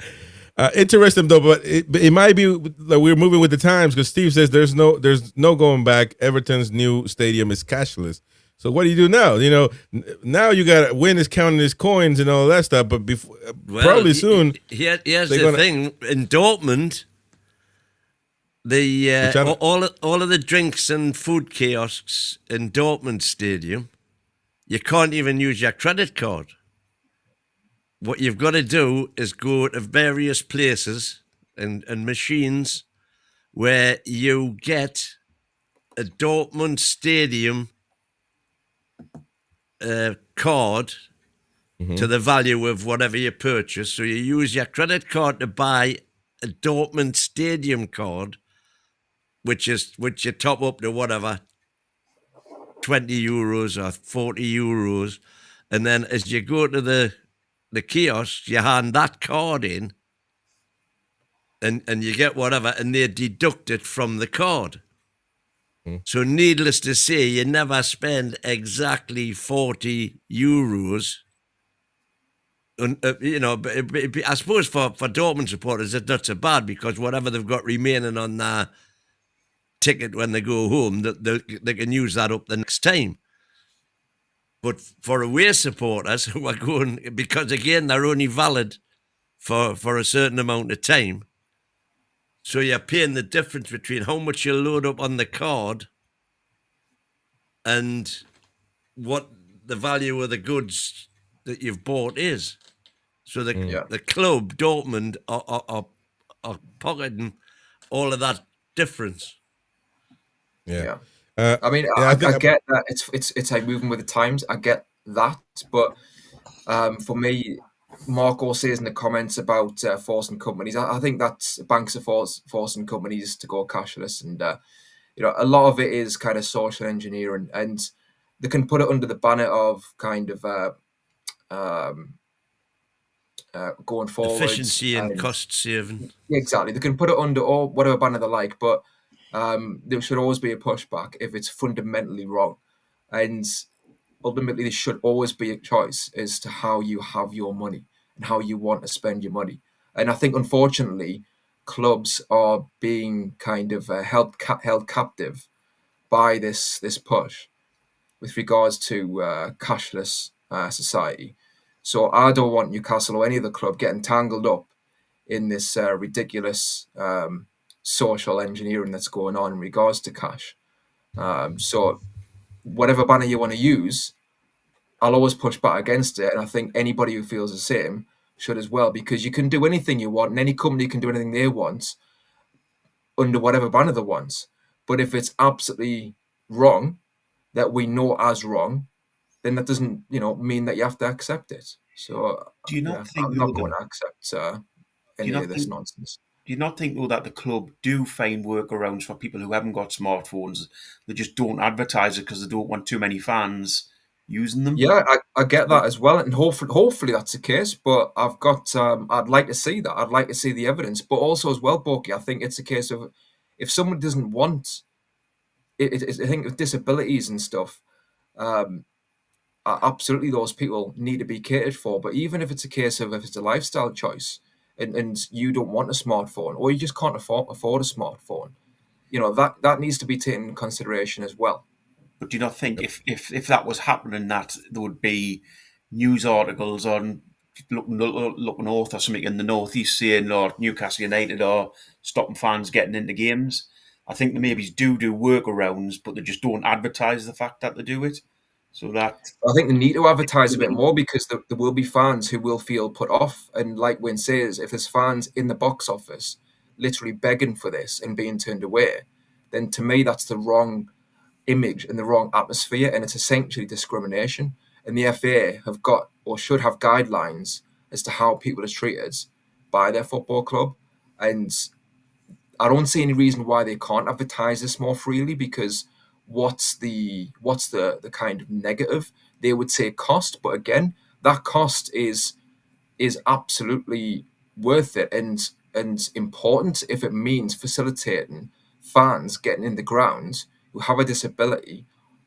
S1: Interesting though, but it might be like we're moving with the times, because Steve says there's no going back. Everton's new stadium is cashless. So what do you do now? Now you got to win is counting his coins and all that stuff. But before, probably soon.
S3: Here's the thing: in Dortmund, all of the drinks and food kiosks in Dortmund Stadium, you can't even use your credit card. What you've got to do is go to various places and machines where you get a Dortmund Stadium card to the value of whatever you purchase. So you use your credit card to buy a Dortmund Stadium card, which you top up to whatever, 20 euros or 40 euros. And then as you go to the kiosk, you hand that card in and you get whatever, and they deduct it from the card. So needless to say, you never spend exactly 40 euros. And, I suppose for Dortmund supporters, it's not so bad, because whatever they've got remaining on their ticket when they go home, they can use that up the next time. But for away supporters who are going, because again, they're only valid for a certain amount of time. So you're paying the difference between how much you load up on the card and what the value of the goods that you've bought is. So the club, Dortmund, are pocketing all of that difference.
S1: Yeah.
S5: I mean, I get that it's like moving with the times. I get that, but for me, Marco says in the comments about forcing companies. I think that banks are forcing companies to go cashless, and a lot of it is kind of social engineering, and they can put it under the banner of kind of going forward,
S3: efficiency and cost saving.
S5: Exactly, they can put it under whatever banner they like, but there should always be a pushback if it's fundamentally wrong, and ultimately there should always be a choice as to how you have your money and how you want to spend your money. And I think, unfortunately, clubs are being kind of held captive by this push with regards to cashless society. So I don't want Newcastle or any other club getting tangled up in this ridiculous social engineering that's going on in regards to cash. So whatever banner you want to use, I'll always push back against it. And I think anybody who feels the same should as well, because you can do anything you want and any company can do anything they want under whatever banner they want. But if it's absolutely wrong, that we know as wrong, then that doesn't, mean that you have to accept it. So
S4: do you not think
S5: I'm not going to accept any of this nonsense.
S4: Do you not think, though, that the club do find workarounds for people who haven't got smartphones? They just don't advertise it because they don't want too many fans using them?
S5: Yeah, I get that as well, and hopefully that's the case. But I've got, I'd like to see that. I'd like to see the evidence. But also as well, Borky, I think it's a case of if someone doesn't want it, I think with disabilities and stuff, absolutely those people need to be catered for. But even if it's a case of if it's a lifestyle choice, and you don't want a smartphone, or you just can't afford a smartphone, that needs to be taken into consideration as well.
S4: But do you not think if that was happening, that there would be news articles on Look North or something in the northeast saying, or Newcastle United are stopping fans getting into games? I think they maybe do workarounds, but they just don't advertise the fact that they do it. So that
S5: I think they need to advertise a bit more because there will be fans who will feel put off. And like Wayne says, if there's fans in the box office literally begging for this and being turned away, then to me that's the wrong image and the wrong atmosphere, and it's essentially discrimination. And the FA have got or should have guidelines as to how people are treated by their football club. And I don't see any reason why they can't advertise this more freely, because what's the kind of negative? They would say cost, but again, that cost is absolutely worth it and important if it means facilitating fans getting in the ground who have a disability,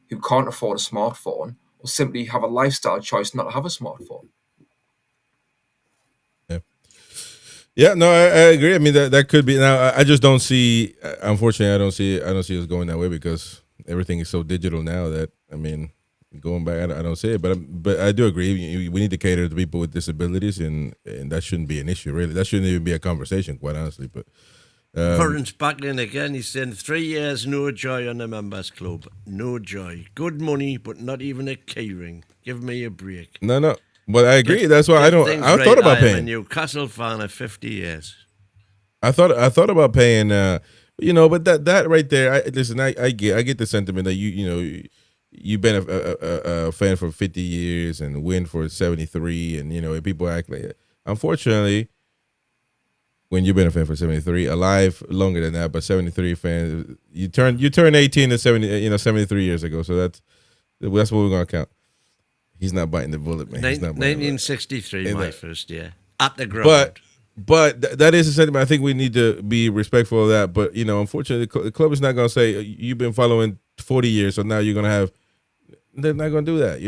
S5: who can't afford a smartphone, or simply have a lifestyle choice not to have a smartphone.
S1: Yeah, no, I agree. I mean, that could be. Now, I just don't see. Unfortunately, I don't see us going that way because everything is so digital now that, I mean, going back, I don't see it. But I do agree. We need to cater to people with disabilities, and that shouldn't be an issue. Really, that shouldn't even be a conversation, quite honestly. But
S3: Current's back in again. He's saying 3 years, no joy on the members club, no joy. Good money, but not even a key ring. Give me a break.
S1: No. But I agree. That's why I don't. I thought about paying.
S3: I'm a Newcastle fan of 50 years.
S1: I thought about paying. But that right there. Listen, I get the sentiment that you've been a fan for 50 years and win for 73, and people act like it. Unfortunately, when you've been a fan for 73, alive longer than that, but 73 fans, you turn 18 to 73 years ago. So that's what we're gonna count. He's not biting the bullet, man. He's not biting
S3: 1963, my first year at the ground.
S1: But that is a sentiment. I think we need to be respectful of that. But unfortunately, the club is not going to say you've been following 40 years, so now you're going to have. They're not going to do that.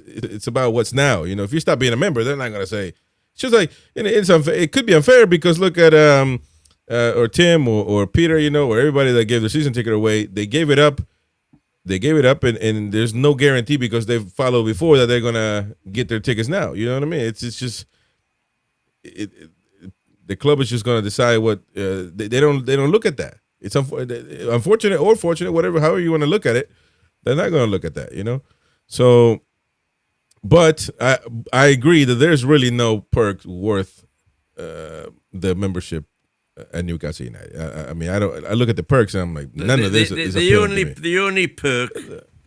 S1: It's about what's now. If you stop being a member, they're not going to say. It's just like it's unfair. It could be unfair because look at or Tim or Peter, or everybody that gave the season ticket away. They gave it up. And there's no guarantee because they've followed before that they're gonna get their tickets now. You know what I mean? It's just the club is just gonna decide what they don't look at that. It's unfortunate or fortunate, whatever, however you want to look at it. They're not gonna look at that, So, but I agree that there's really no perk worth the membership at Newcastle United. I mean, I look at the perks and I'm like, none of this is
S3: the only perk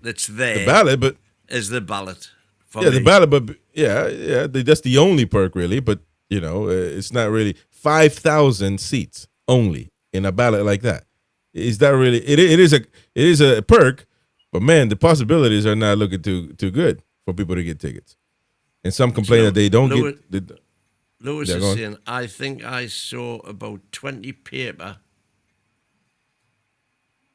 S3: that's there.
S1: The ballot, but
S3: is the ballot.
S1: The ballot, but that's the only perk really. But it's not really 5,000 seats only in a ballot like that. Is that really? It is a perk, but man, the possibilities are not looking too good for people to get tickets. And some complain that they don't get.
S3: Lewis is saying, I think I saw about 20 paper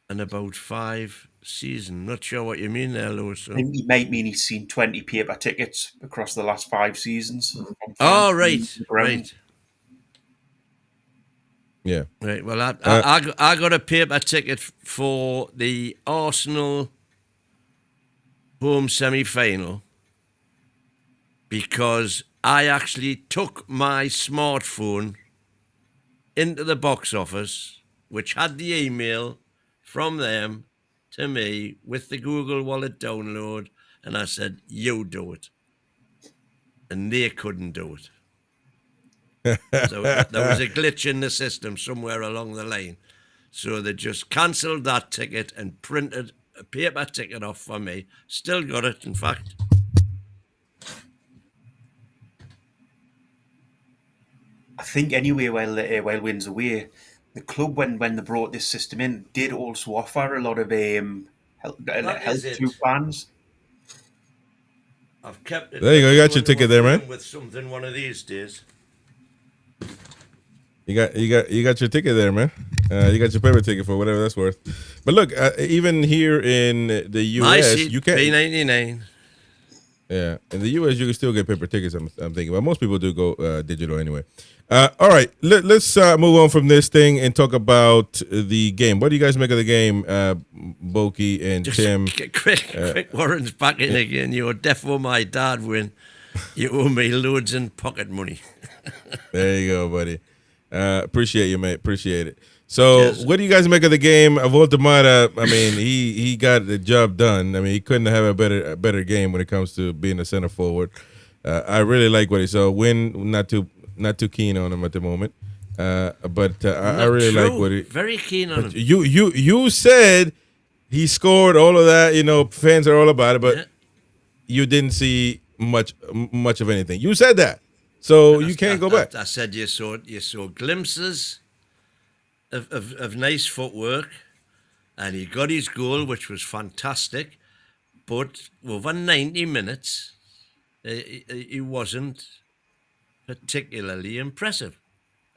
S3: and about 5 season. Not sure what you mean there, Lewis.
S4: I think he might mean he's seen 20 paper tickets across the last 5 seasons.
S3: Oh, right.
S1: Yeah.
S3: Right. Well, I got a paper ticket for the Arsenal home semi-final because I actually took my smartphone into the box office, which had the email from them to me with the Google Wallet download, and I said, you do it. And they couldn't do it. So there was a glitch in the system somewhere along the line. So they just cancelled that ticket and printed a paper ticket off for me. Still got it, in fact.
S4: I think anyway, while Wynn's away, the club when they brought this system in did also offer a lot of help to fans.
S3: I've kept it.
S1: There you go. You got your ticket there, man.
S3: With something one of these days.
S1: You got your ticket there, man. You got your paper ticket for whatever that's worth. But look, even here in the U.S., you can't.
S3: $3.99.
S1: Yeah, in the U.S. you can still get paper tickets. I'm thinking, but most people do go digital anyway. All right, let's move on from this thing and talk about the game. What do you guys make of the game, Boki and
S3: Just
S1: Tim?
S3: Quick, Warren's back in again. You're defo my dad, Win. You owe me loads in pocket money.
S1: There you go, buddy. Appreciate you, mate. Appreciate it. So,
S3: Cheers.
S1: what do you guys make of the game? Voltemata, I mean, he got the job done. I mean, he couldn't have a better game when it comes to being a center forward. I really like what he saw. Win, not too keen on him at the moment. But I really like what he.
S3: Very keen on him.
S1: You said he scored all of that. You know, fans are all about it, but
S3: Yeah.
S1: you didn't see much of anything. You said that, so you can't go back.
S3: I said you saw glimpses of nice footwork, and he got his goal, which was fantastic. But over 90 minutes, he wasn't particularly impressive.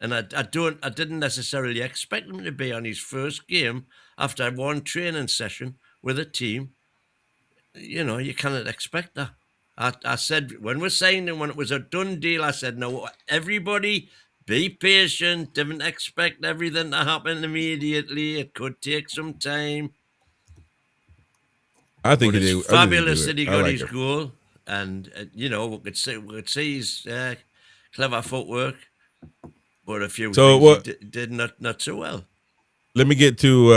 S3: And I didn't necessarily expect him to be on his first game after one training session with a team. You know, you cannot expect that. I said, when we signed him, when it was a done deal, I said, no, everybody be patient. Didn't expect everything to happen immediately. It could take some time.
S1: I think
S3: But
S1: he
S3: it's
S1: did. I think
S3: fabulous that he
S1: I
S3: got
S1: like
S3: his
S1: him.
S3: goal. And, you know, we could see his clever footwork. But a few
S1: So
S3: things
S1: what-
S3: he did not so well.
S1: Let me get to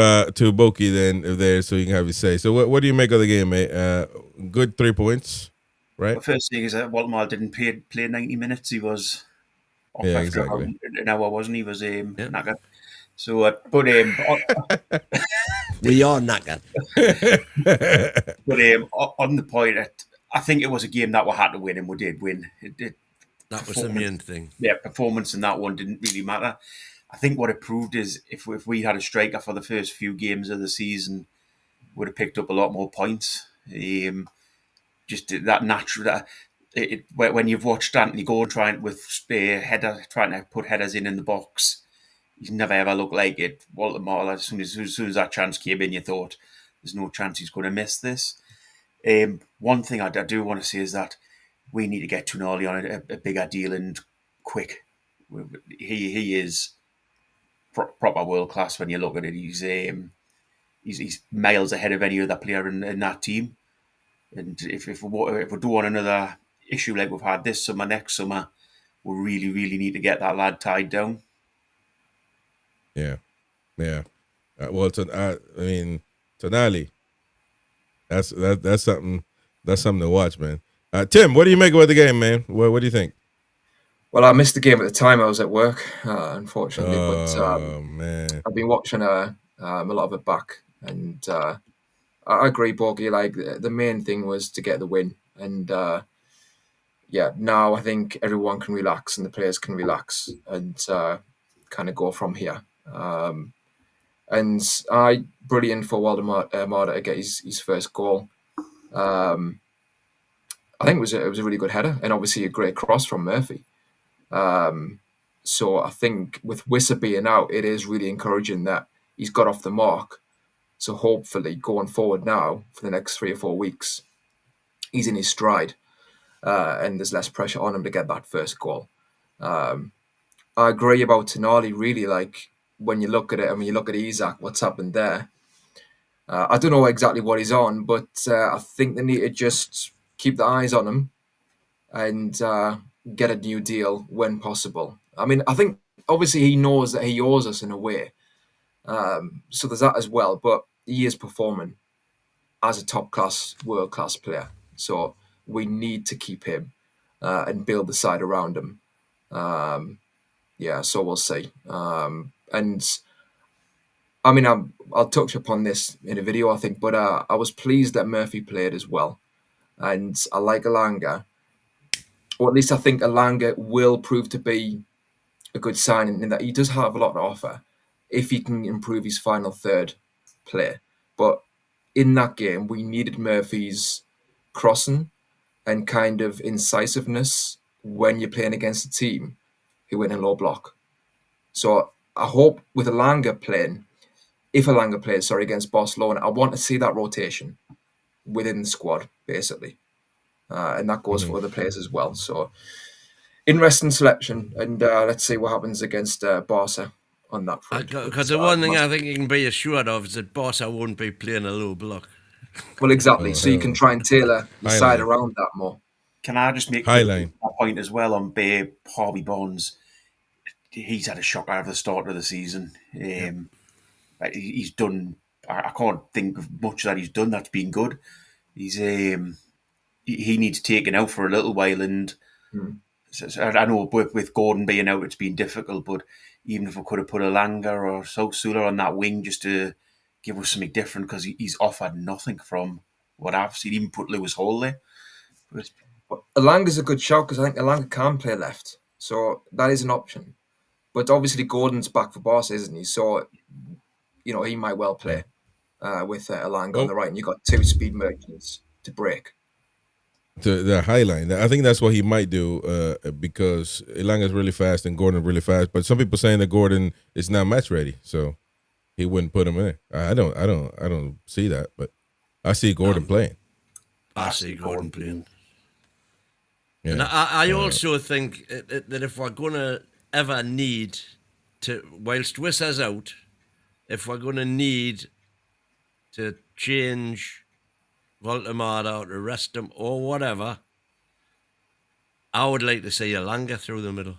S1: Boki then there, so you can have your say. So what do you make of the game, mate? Good 3 points, right?
S4: The first thing is that Waltemar didn't play 90 minutes. He was off
S1: Yeah,
S4: after
S1: exactly.
S4: an hour, wasn't he? He was knackered. So, but
S3: We are knackered.
S4: on the point, I think it was a game that we had to win, and we did win.
S3: That was the main thing.
S4: Yeah, performance in that one didn't really matter. I think what it proved is if we had a striker for the first few games of the season, would have picked up a lot more points. Just that natural. When you've watched Anthony Gordon trying to put headers in the box, he's never ever looked like it. Waltemar, as soon as that chance came in, you thought there's no chance he's going to miss this. One thing I do want to say is that we need to get Toon Army on a bigger deal and quick. He is proper world class when you look at it. He's miles ahead of any other player in that team. And if we do want another issue like we've had this summer, next summer, we really, really need to get that lad tied down.
S1: Yeah. Well, I mean, Tonali. That's something. That's something to watch, man. Tim, what do you make about the game, man? What do you think?
S5: Well, I missed the game at the time. I was at work, unfortunately.
S1: Oh man,
S5: I've been watching a lot of it back, and I agree, Borgie. Like the main thing was to get the win, and now I think everyone can relax and the players can relax and kind of go from here. And brilliant for Waldemar to get his first goal. I think it was a really good header, and obviously a great cross from Murphy. So I think with Wissa being out, it is really encouraging that he's got off the mark. So hopefully going forward now for the next 3 or 4 weeks, he's in his stride, and there's less pressure on him to get that first goal. I agree about Tonali, really. Like when you look at it, I mean, you look at Isaac, what's happened there. I don't know exactly what he's on, but I think they need to just keep the eyes on him and get a new deal when possible. I mean, I think obviously he knows that he owes us in a way. So there's that as well, but he is performing as a top-class, world-class player. So we need to keep him and build the side around him. So we'll see. And I mean, I'll touch upon this in a video, I think, but I was pleased that Murphy played as well. And I like Elanga, or at least I think Elanga will prove to be a good signing in that he does have a lot to offer if he can improve his final third play. But in that game, we needed Murphy's crossing and kind of incisiveness when you're playing against a team who went in low block. So I hope with Elanga playing, if Elanga plays, against Barcelona, I want to see that rotation within the squad, basically. And that goes for other players as well. So interesting selection, and let's see what happens against Barca on that front.
S3: Because the one thing I think you can be assured of is that Barca won't be playing a low block.
S5: Well, exactly. So you can try and tailor the side around that more.
S4: Can I just make
S1: Highline
S4: a point as well on Harvey Barnes? he's had a shock out of the start of the season. He's done. I can't think of much that he's done that's been good. He's he needs taken out for a little while, and I know with Gordon being out, it's been difficult. But even if we could have put Elanga or Sula on that wing just to give us something different, because he's offered nothing from what I've seen. Even put Lewis Hall there. But
S5: Elanga's a good shout because I think Elanga can play left, so that is an option. But obviously Gordon's back for Barca, isn't he? So he might well play with Elanga on the right, and you got two speed merchants to break.
S1: To the high line. I think that's what he might do because Elanga's really fast and Gordon really fast. But some people saying that Gordon is not match ready, so he wouldn't put him in. I don't see that, but I see Gordon playing.
S3: I see Gordon playing.
S1: Yeah.
S3: And I also think that if we're going to ever need to, whilst Wissa's out, if we're going to need to change Voldemort or arrest him or whatever, I would like to see Elanga through the middle.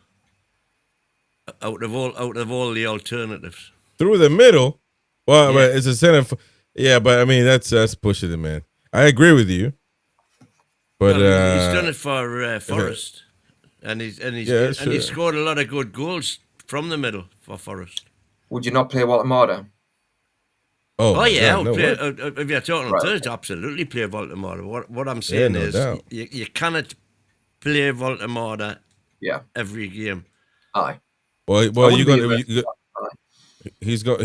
S3: Out of all the alternatives.
S1: Through the middle? Well,
S3: Yeah.
S1: but it's a center. Yeah, but I mean that's pushing it, man. I agree with you. But
S3: Well, he's done it for Forest. And he scored a lot of good goals from the middle for Forest.
S5: Would you not play Walter?
S3: Oh yeah,
S1: no,
S3: if you're talking
S5: Right.
S3: Thursday, absolutely play Voldemort. What I'm saying
S1: no
S3: is
S1: doubt.
S3: you cannot play Voldemort
S5: Yeah.
S3: every game.
S5: Aye.
S1: Well,
S5: wouldn't be
S1: he's got.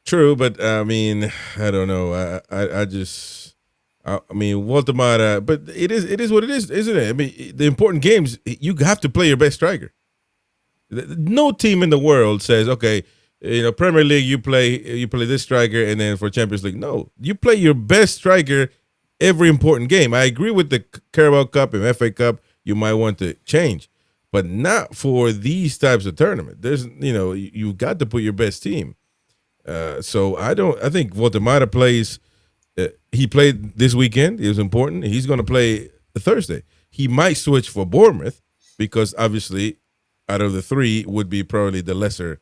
S1: True, but I mean, I don't know. I mean, Walter Mata, but it is what it is, isn't it? I mean, the important games, you have to play your best striker. No team in the world says, okay, Premier League, you play this striker, and then for Champions League, no, you play your best striker every important game. I agree with the Carabao Cup and FA Cup. You might want to change, but not for these types of tournament. There's, you've got to put your best team. So I think Walter Mata plays. He played this weekend. It was important. He's going to play Thursday. He might switch for Bournemouth because obviously, out of the three, would be probably the lesser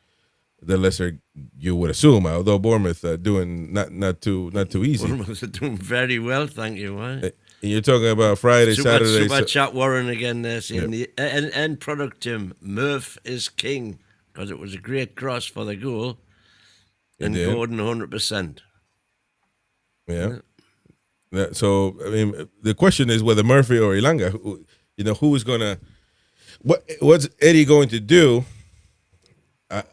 S1: you would assume. Although Bournemouth doing not too easy.
S3: Bournemouth are doing very well, thank you.
S1: You're talking about Friday, Saturday.
S3: Super chat Warren again there saying the end product, Tim. Murph is king because it was a great cross for the goal, and Gordon 100%.
S1: Yeah. So I mean, the question is whether Murphy or Elanga, who is gonna, what's Eddie going to do?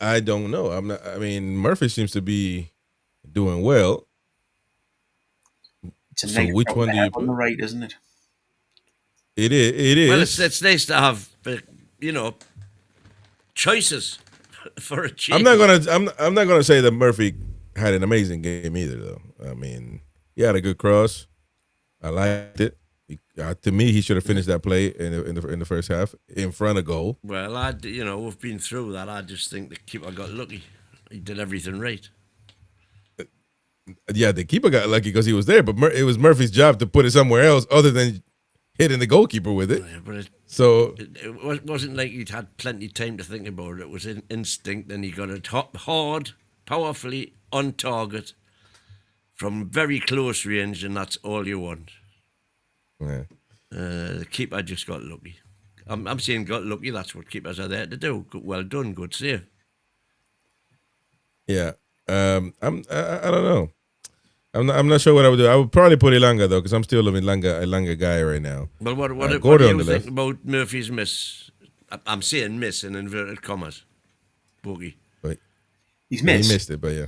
S1: I don't know. I'm not. I mean, Murphy seems to be doing well.
S4: it's a
S1: So
S4: nice
S1: which
S4: shot
S1: one do
S4: there
S1: you
S4: on the right, isn't it?
S1: It is.
S3: Well, it's nice to have, choices for a change.
S1: I'm not gonna say that Murphy had an amazing game either, though. I mean, he had a good cross. I liked it. To me, he should have finished that play in the first half in front of goal.
S3: Well, we've been through that. I just think the keeper got lucky. He did everything right.
S1: Yeah, the keeper got lucky because he was there, but it was Murphy's job to put it somewhere else other than hitting the goalkeeper with it.
S3: Yeah, but
S1: it
S3: wasn't like he'd had plenty of time to think about it. It was instinct, and he got it hard, powerfully on target from very close range, and that's all you want.
S1: Yeah.
S3: The keeper just got lucky. I'm saying got lucky. That's what keepers are there to do. Well done, good save.
S1: Yeah. I don't know. I'm not sure what I would do. I would probably put Elanga though, because I'm still a Elanga guy right now.
S3: Well, what
S1: Gordon
S3: do
S1: on
S3: you
S1: the
S3: think about Murphy's miss? I'm saying miss in inverted commas. Boogie.
S1: But
S4: He's missed.
S1: He missed it, but yeah,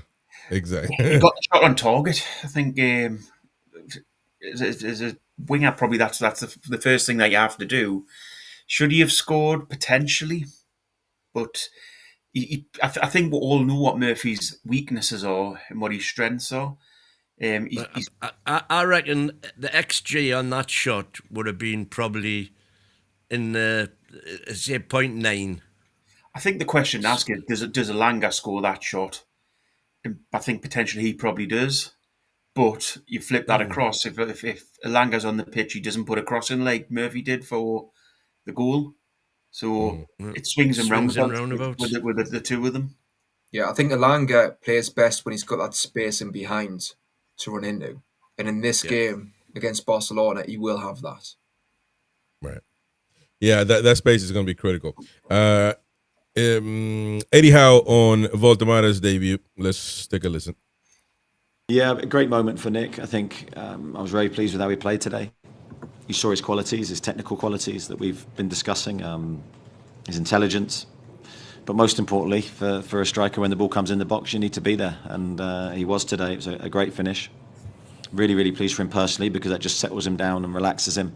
S1: exactly.
S4: He got the shot on target. I think as a winger, probably that's the first thing that you have to do. Should he have scored? Potentially. But I think we all know what Murphy's weaknesses are and what his strengths are.
S3: I reckon the XG on that shot would have been probably in the, say, 0.9.
S4: I think the question to ask is, does Elanga score that shot? And I think potentially he probably does. But you flip that across. If Elanga's on the pitch, he doesn't put a cross in like Murphy did for the goal. So it swings and roundabouts,
S3: roundabouts.
S4: with the two of them.
S5: Yeah, I think Elanga plays best when he's got that space in behind to run into. And in this game against Barcelona, he will have that.
S1: Right. Yeah, that space is going to be critical. Eddie Howe on Voltemada's debut. Let's take a listen.
S6: Yeah, a great moment for Nick. I think I was very pleased with how he played today. You saw his qualities, his technical qualities that we've been discussing, his intelligence. But most importantly, for a striker, when the ball comes in the box, you need to be there. And he was today. It was a great finish. Really, really pleased for him personally, because that just settles him down and relaxes him.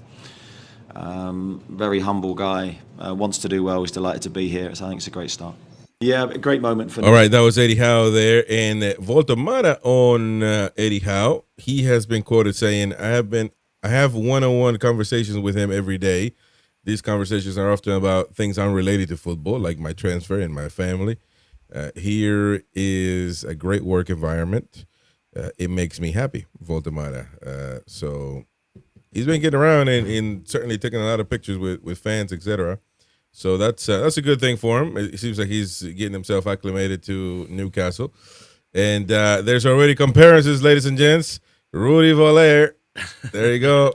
S6: Very humble guy, wants to do well. He's delighted to be here. So I think it's a great start. Yeah, a great moment for.
S1: All right, that was Eddie Howe there, and Voltemada on Eddie Howe. He has been quoted saying, "I have one-on-one conversations with him every day. These conversations are often about things unrelated to football, like my transfer and my family. Here is a great work environment. It makes me happy." Voltemada. So he's been getting around and certainly taking a lot of pictures with fans, etc. So that's a good thing for him. It seems like he's getting himself acclimated to Newcastle. And there's already comparisons, ladies and gents. Rudy Voller. There you go.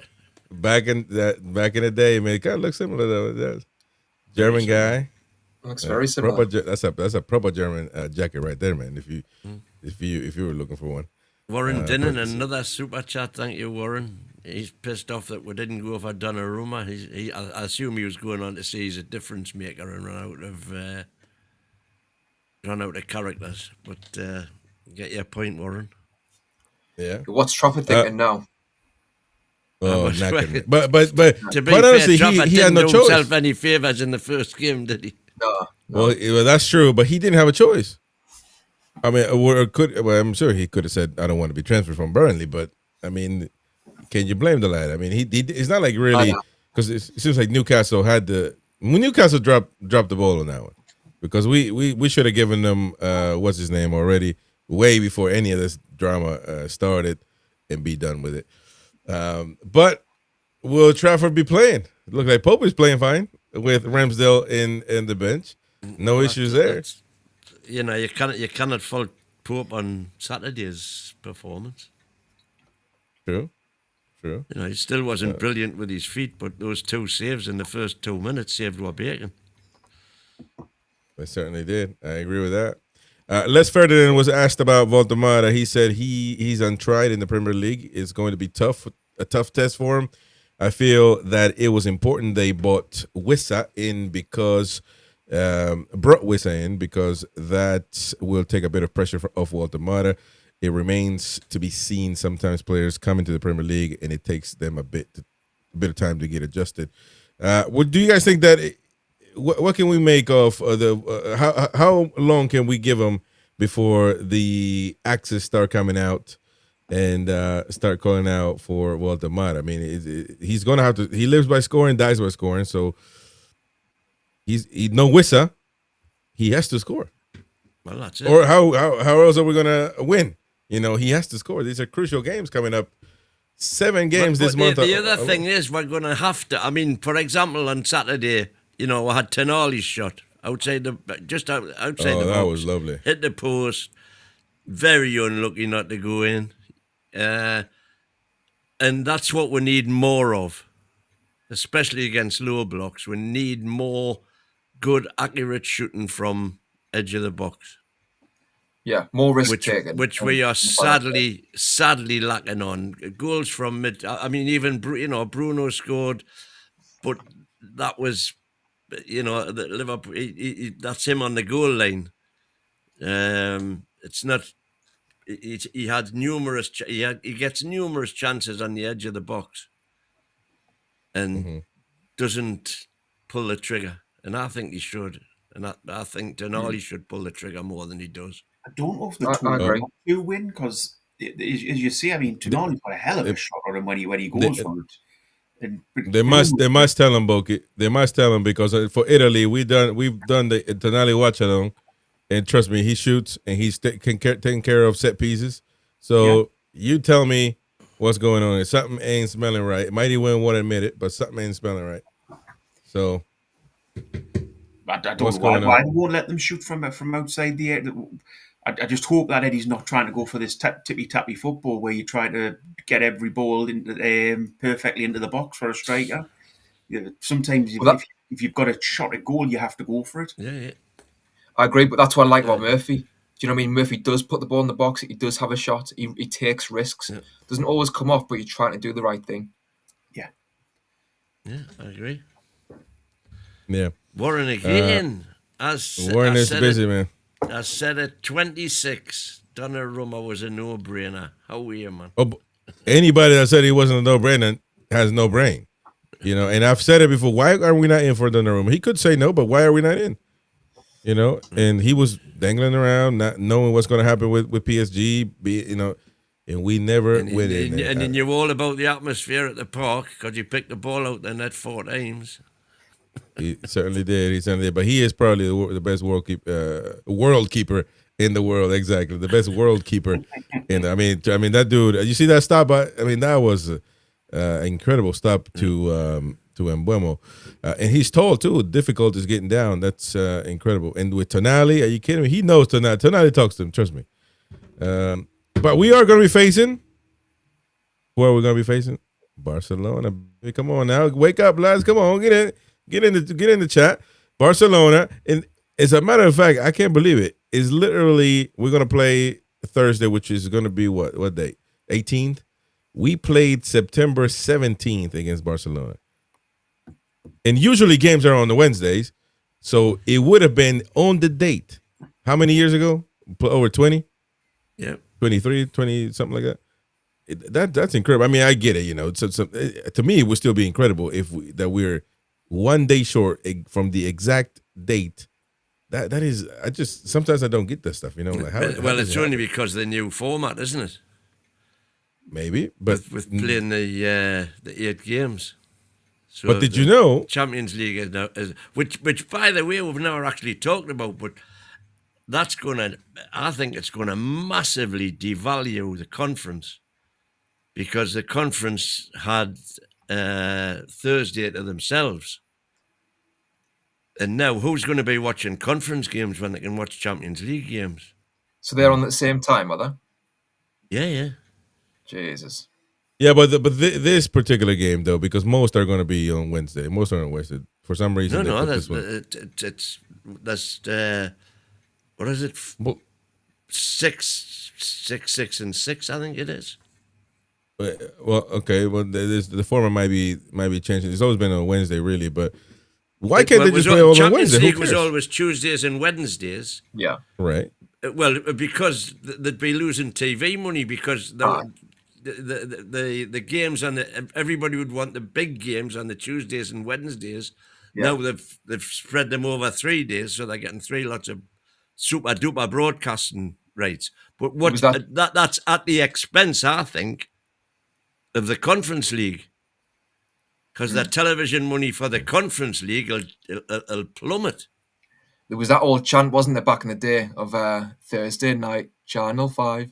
S1: Back in the day, man. It kind of looks similar though. It does. German guy.
S5: Looks very similar.
S1: That's a proper German jacket right there, man. If you were looking for one.
S3: Warren Dinnan, another super chat. Thank you, Warren. He's pissed off that we didn't go for Donnarumma. I assume he was going on to say he's a difference maker and run out of characters. But get your point, Warren.
S1: Yeah.
S5: What's Trafford thinking now?
S1: Oh,
S3: but to be
S1: quite
S3: fair,
S1: honestly,
S3: Trafford
S1: he had
S3: didn't
S1: no
S3: do
S1: choice.
S3: himself any favours in the first game, did he?
S5: No.
S1: Well, that's true, but he didn't have a choice. I mean, I'm sure he could have said, "I don't want to be transferred from Burnley," but I mean, can you blame the lad? I mean, it's not like really, because it seems like Newcastle Newcastle dropped the ball on that one, because we should have given them what's his name already way before any of this drama started and be done with it. But will Trafford be playing? It looks like Pope is playing fine with Ramsdale in the bench. No issues there.
S3: You know, you cannot fault Pope on Saturday's performance.
S1: True.
S3: You know, he still wasn't brilliant with his feet, but those two saves in the first 2 minutes saved our bacon.
S1: They certainly did. I agree with that. Les Ferdinand was asked about Voltemada. He said he's untried in the Premier League. It's going to be a tough test for him. I feel that it was important they brought Wissa in because that will take a bit of pressure off Voltemada. It remains to be seen. Sometimes players come into the Premier League and it takes them a bit of time to get adjusted. Do you guys think that? What can we make of how long can we give him before the axes start coming out and start calling out for Voltemada? I mean, he's going to have to. He lives by scoring, dies by scoring. So he's no Wissa. He has to score.
S3: Well, that's it.
S1: Or how else are we going to win? You know, he has to score. These are crucial games coming up. 7 games this month.
S3: The other thing is we're going to have to. I mean, for example, on Saturday, you know, we had Tonali's shot outside the box.
S1: That was lovely.
S3: Hit the post. Very unlucky not to go in. And that's what we need more of, especially against low blocks. We need more good, accurate shooting from edge of the box.
S5: Yeah, more risk taken.
S3: Which we are sadly lacking on. Goals from mid. I mean, even Bruno scored, but that was, you know, the Liverpool. That's him on the goal line. It's not. He had numerous. He gets numerous chances on the edge of the box, and doesn't pull the trigger. And I think he should. And I think Tonali should pull the trigger more than he does.
S4: I don't know if the two win, because as you see, I mean, Tonali's got a hell of a shot on him when he goes for it. They
S1: must tell him, Boki. They must tell him, because for Italy we've done the Tonali watch along, and trust me, he shoots and he's taking care of set pieces. So you tell me what's going on. Something ain't smelling right. Mighty Win won't admit it, but something ain't smelling right. So
S4: I don't
S1: What's
S4: know why
S1: going on?
S4: they won't let them shoot from outside the area. I just hope that Eddie's not trying to go for this tippy-tappy football where you try to get every ball into perfectly into the box for a striker. Sometimes if you've got a shot at goal, you have to go for it.
S3: Yeah.
S5: I agree, but that's what I like about Murphy. Do you know what I mean? Murphy does put the ball in the box. He does have a shot. He takes risks.
S3: Yeah.
S5: Doesn't always come off, but you're trying to do the right thing.
S3: Yeah, I agree.
S1: Yeah.
S3: Warren again.
S1: Warren is busy, man.
S3: I said at 26, Donnarumma was a no-brainer. How are you, man?
S1: Oh, anybody that said he wasn't a no-brainer has no brain. And I've said it before. Why are we not in for Donnarumma? He could say no, but why are we not in? And he was dangling around, not knowing what's going to happen with PSG. And we never went in.
S3: And then you're all about the atmosphere at the park because you picked the ball out the net 4 times.
S1: He certainly did. But he is probably the best world keeper in the world. Exactly, the best world keeper. And I mean that dude. You see that stop? That was an incredible stop to Mbeumo. And he's tall too. Difficult is getting down. That's incredible. And with Tonali, are you kidding me? He knows Tonali. Tonali talks to him. Trust me. But we are going to be facing. Who are we going to be facing? Barcelona. Come on now, wake up, lads. Come on, get in the chat. Barcelona. And as a matter of fact, I can't believe it. It's literally we're going to play Thursday, which is going to be what date? 18th. We played September 17th against Barcelona. And usually games are on the Wednesdays, so it would have been on the date. How many years ago? Over 20?
S3: Yeah.
S1: 23, 20, something like that. That's incredible. I mean, I get it, So, to me, it would still be incredible if we're 1 day short from the exact date. That is, sometimes I don't get that stuff, Like how
S3: it's only because of the new format, isn't it?
S1: Maybe, but
S3: with playing the 8 games. So
S1: but did you know
S3: Champions League is now, which by the way we've never actually talked about, but I think it's gonna massively devalue the conference because the conference had Thursday to themselves. And now who's going to be watching conference games when they can watch Champions League games?
S5: So they're on at the same time, are they?
S3: Yeah.
S5: Jesus.
S1: Yeah, but this particular game though, because most are going to be on Wednesday. Most are on Wednesday for some reason.
S3: No,
S1: that's
S3: what is it? 6, and 6. I think it is.
S1: Well, okay. Well, the format might be changing. It's always been on Wednesday, really. But why can't they just play all on Wednesday?
S3: Champions League was always Tuesdays and Wednesdays.
S5: Yeah.
S1: Right.
S3: Well, because they'd be losing TV money because the games on everybody would want the big games on the Tuesdays and Wednesdays. Yeah. Now they've spread them over 3 days, so they're getting 3 lots of super duper broadcasting rights. But that's at the expense, I think, of the Conference League, because the television money for the Conference League will plummet.
S5: There was that old chant, wasn't there, back in the day of Thursday night, Channel 5.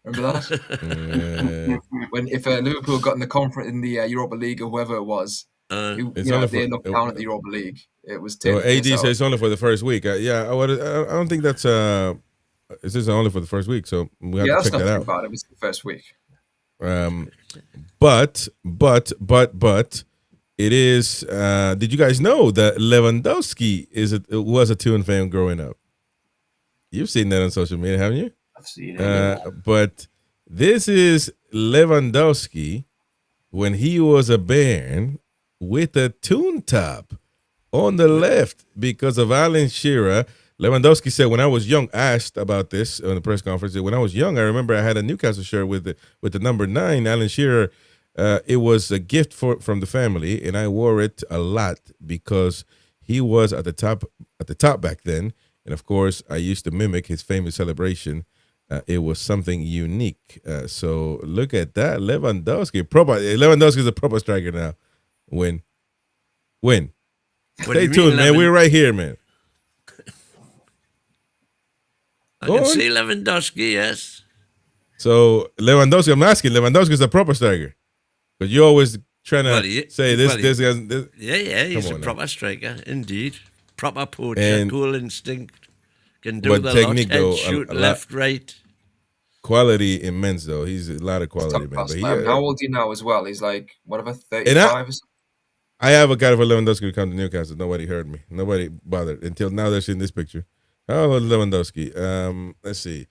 S5: Remember that? When if Liverpool got in the Europa League or whoever it was, they looked down at the Europa League. It was.
S1: AD says it's only for the first week. I don't think that's. This is only for the first week, so we have to check that out.
S5: Bad. It was the first week.
S1: But it is. Did you guys know that Lewandowski was a Toon fan growing up? You've seen that on social media, haven't you?
S4: I've seen it.
S1: But this is Lewandowski when he was a Bairn with a Toon top on the left because of Alan Shearer. Lewandowski said, when I was young, asked about this on the press conference. When I was young, I remember I had a Newcastle shirt with the number 9, Alan Shearer. It was a gift from the family, and I wore it a lot because he was at the top back then. And of course, I used to mimic his famous celebration. It was something unique. So look at that, Lewandowski. Lewandowski is a proper striker now. Win. Stay tuned, man. We're right here, man.
S3: I can see Lewandowski, yes.
S1: So Lewandowski, I'm asking, Lewandowski is a proper striker, but you're always trying to say this guy's.
S3: Yeah, he's a proper striker, indeed. proper poacher,
S1: And-
S3: goal instinct, can do
S1: but
S3: the
S1: technique,
S3: lot, head
S1: though,
S3: shoot,
S1: a lot-
S3: left, right.
S1: Quality immense though. He's a lot of quality,
S5: Top
S1: man.
S5: class
S1: But he,
S5: man. How old are you now as well? He's like, whatever,
S1: And I-
S5: 35 or something?
S1: I advocated for Lewandowski to come to Newcastle. Nobody heard me. Nobody bothered until now. They're seeing this picture. How old is Lewandowski? Let's see.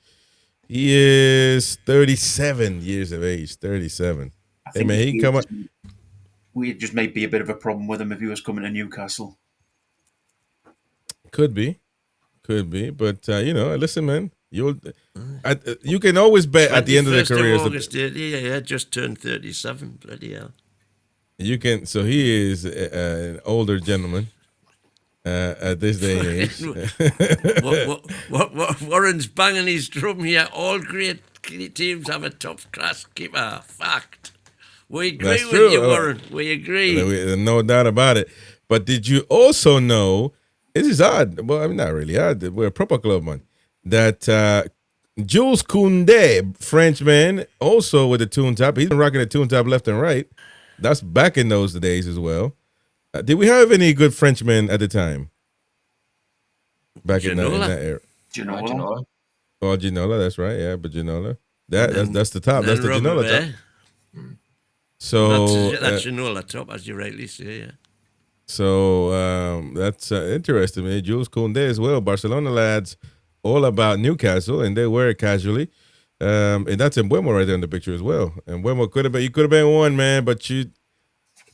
S1: He is 37 years of age. 37.
S4: I
S1: Hey
S4: think
S1: man, he can come up.
S4: we just might be a bit of a problem with him if he was coming to Newcastle.
S1: Could be. But listen, man. You can always bet at the end of the
S3: 21st
S1: career.
S3: August, yeah, just turned 37. Bloody hell.
S1: You can. So he is an older gentleman at this day and age.
S3: what Warren's banging his drum here. All great teams have a top-class keeper. Fact. We agree
S1: That's
S3: with
S1: true.
S3: you, Warren. We agree.
S1: No doubt about it. But did you also know? This is odd. Well, I mean, not really odd. We're a proper club, man. That Jules Koundé, Frenchman, also with the Toon top. He's been rocking the Toon top left and right. That's back in those days as well. Did we have any good Frenchmen at the time? Back in
S3: Ginola.
S1: that era.
S4: Ginola.
S1: Oh, Ginola, that's right. Yeah, but Ginola. That's the top. That's the
S3: Then
S1: Ginola
S3: Robert,
S1: top. So
S3: that's Ginola top, as you rightly say, yeah.
S1: So that's interesting, man. Jules Koundé as well. Barcelona lads, all about Newcastle, and they wear it casually. And that's Mbeumo right there in the picture as well. And Mbeumo could have been one, man, but you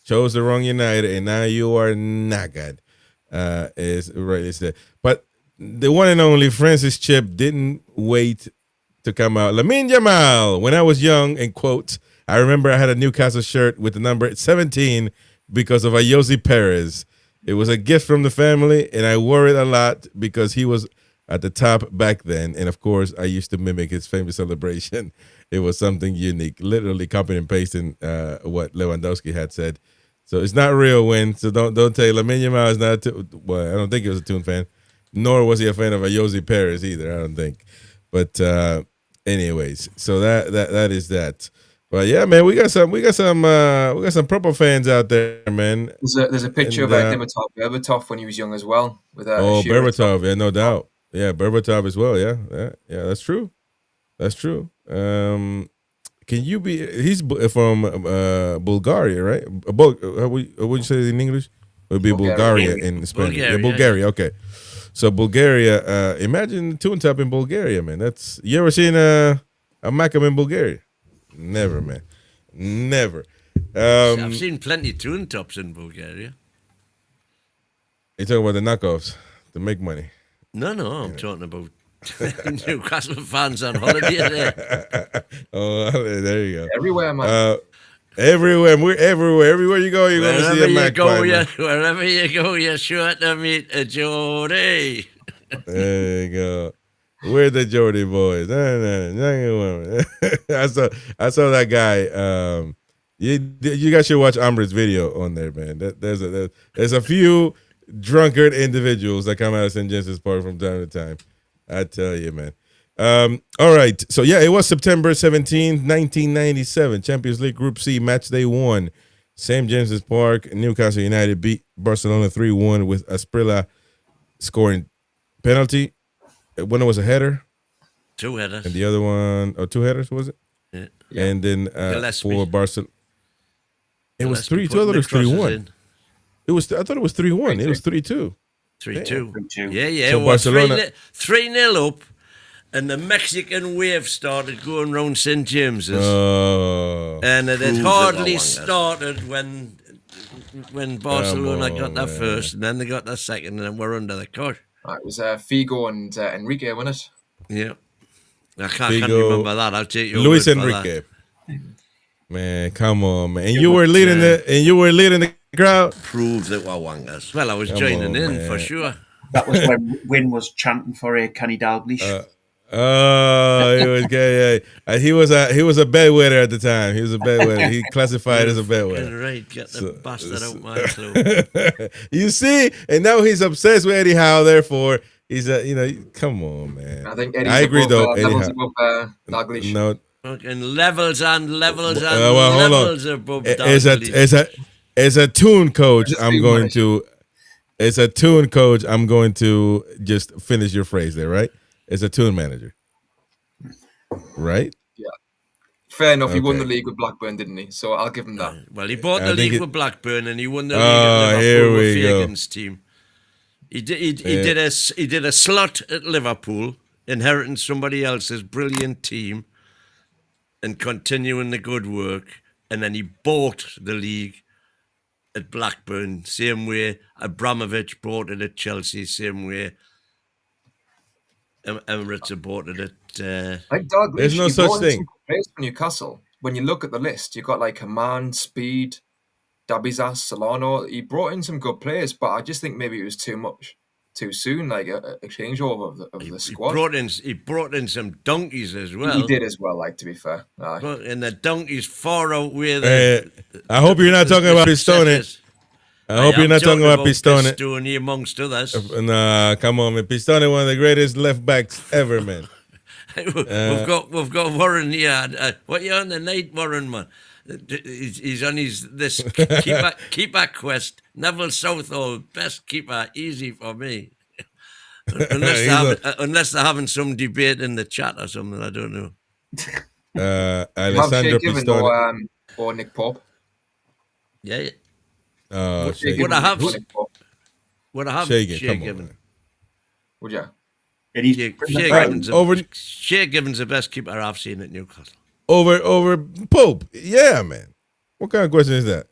S1: chose the wrong United, and now you are not good. Is rightly said. But the one and only Francis Chip didn't wait to come out. Lamine Yamal, when I was young, in quotes, I remember I had a Newcastle shirt with the number 17 because of Ayoze Perez. It was a gift from the family, and I wore it a lot because he was at the top back then. And, of course, I used to mimic his famous celebration. It was something unique, literally copying and pasting what Lewandowski had said. So it's not real win. So don't tell Lamine Yamal is not. Well, I don't think he was a Toon fan, nor was he a fan of Ayoze Perez either. I don't think. But anyways, so that is that. But yeah, man, we got some proper fans out there, man.
S5: There's a picture of Berbatov when he was young as well. With
S1: Berbatov, yeah, no doubt. Yeah, Berbatov as well. Yeah, that's true. That's true. Can you be? He's from Bulgaria, right? How would you say it in English? It would be Bulgaria in Spanish.
S3: Bulgaria.
S1: Yeah, Bulgaria. Okay. So Bulgaria. Imagine Toon top in Bulgaria, man. You ever seen a Macam in Bulgaria? Never, man. Never.
S3: I've seen plenty of Toon tops in Bulgaria.
S1: You talking about the knockoffs to make money?
S3: No, I'm talking about Newcastle fans on holiday there.
S1: Oh, there you go.
S5: Everywhere, man.
S1: Everywhere. We're everywhere. Everywhere you go, you're going to see a Magpie.
S3: Wherever you go, you're sure to meet a Geordie.
S1: There you go. We're the Geordie boys. I saw that guy. You guys should watch Amrit's video on there, man. There's a few drunkard individuals that come out of St. James's Park from time to time. I tell you, man. All right. So, yeah, it was September 17th, 1997. Champions League Group C, match day 1. St. James's Park, Newcastle United beat Barcelona 3-1 with Asprilla scoring penalty. One was a header.
S3: 2 headers.
S1: And the other one, 2 headers, was it?
S3: Yeah.
S1: And then for Barcelona, it was 3-2. I thought it was 3-1. I thought it was 3-1. It was 3-2.
S3: 3-2. Yeah.
S1: So
S3: well,
S1: Barcelona
S3: 3-0 up, and the Mexican wave started going round St. James's. And it had hardly started when Barcelona got their first, and then they got their second, and then we're under the cosh.
S5: It was Figo and Enrique, wasn't it?
S3: Yeah. I can't remember that. I'll take your
S1: Luis
S3: word for
S1: Enrique.
S3: that.
S1: Man, come on, man. And you were leading the crowd.
S3: Prove that we're wangers. Well, I was joining in
S1: man.
S3: for sure.
S4: That was when Win was chanting for Kenny Dalglish.
S1: He was gay. Yeah. He was a bedwetter at the time. He was a bedwetter. He classified as a bedwetter.
S3: Right, get the bastard out my club.
S1: You see, and now he's obsessed with Eddie Howe. Therefore, he's come on, man.
S5: I think Eddie's
S1: I agree though. Eddie
S5: levels
S1: Howe.
S5: above Dalglish.
S1: No,
S3: Fucking levels and levels and
S1: hold
S3: levels
S1: on.
S3: above
S1: As a Toon coach,
S5: Just
S1: I'm
S5: being
S1: going
S5: honest.
S1: to. It's a Toon coach. I'm going to just finish your phrase there, right? It's a Toon manager, right?
S5: Fair enough. He won
S1: Okay.
S5: the league with Blackburn, didn't he? So I'll give him that.
S3: Well, he bought
S1: I
S3: the
S1: think
S3: league
S1: it-
S3: with Blackburn, and he won the league
S1: Oh,
S3: at
S1: here
S3: Liverpool with
S1: we go.
S3: Fagan's team. He did a slot at Liverpool, inheriting somebody else's brilliant team, and continuing the good work. And then he bought the league at Blackburn, same way Abramovich bought it at Chelsea, same way Emirates have bought it at.
S5: I think Dalglish,
S1: There's no
S5: he
S1: such
S5: brought in
S1: thing.
S5: some players for Newcastle. When you look at the list, you've got like Haman, Speed, Dabizas, Solano. He brought in some good players, but I just think maybe it was too much, too soon, like a changeover of the squad.
S3: He brought in some donkeys as well.
S5: He did as well, like, to be fair. Aye.
S3: And the donkeys far outweigh the.
S1: I hope you're not talking about Pistone. I hope you're not talking about Pistone.
S3: Pistone amongst others.
S1: Nah, come on, man. Pistone, one of the greatest left backs ever, man.
S3: we've got Warren here. What you on the night, Warren, man? He's on this keeper quest. Neville Southall, best keeper, easy for me. Unless they're having some debate in the chat or something, I don't know.
S1: Alessandro
S5: Have Shea Given
S1: Pistone.
S5: or Nick Pope.
S3: Yeah.
S1: Oh, Shea
S3: Would I have?
S5: Nick Pope.
S3: Would I have
S1: Shea
S3: Shea
S1: come on,
S3: Given?
S1: man.
S5: Would you?
S4: And he's
S3: Shea Given's the best keeper I've seen at Newcastle.
S1: Over Pope. Yeah, man. What kind of question is that?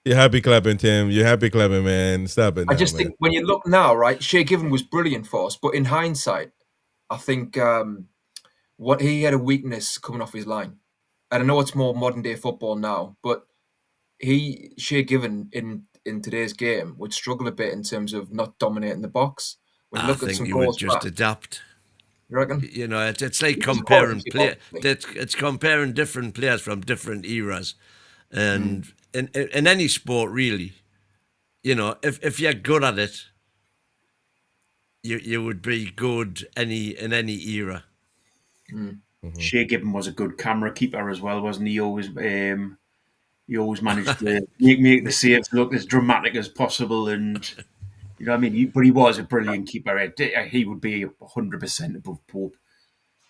S1: You're happy clapping, Tim. You're happy clapping, man. Stop it now,
S5: I just
S1: man.
S5: think when you look now, right, Shea Given was brilliant for us, but in hindsight, I think what he had a weakness coming off his line. And I know it's more modern day football now, but Shea Given in today's game would struggle a bit in terms of not dominating the box. When you
S3: I
S5: look at
S3: think
S5: some
S3: you would
S5: goals
S3: just
S5: back,
S3: adapt.
S5: you reckon?
S3: You know, it's like
S5: It's
S3: comparing
S5: important,
S3: It's comparing different players from different eras, and in any sport, really. You know, if you're good at it, you would be good in any era.
S4: Shea Given was a good camera keeper as well, wasn't he? He always managed to make the saves look as dramatic as possible, and you know what I mean. But he was a brilliant keeper. He would be 100% above Pope.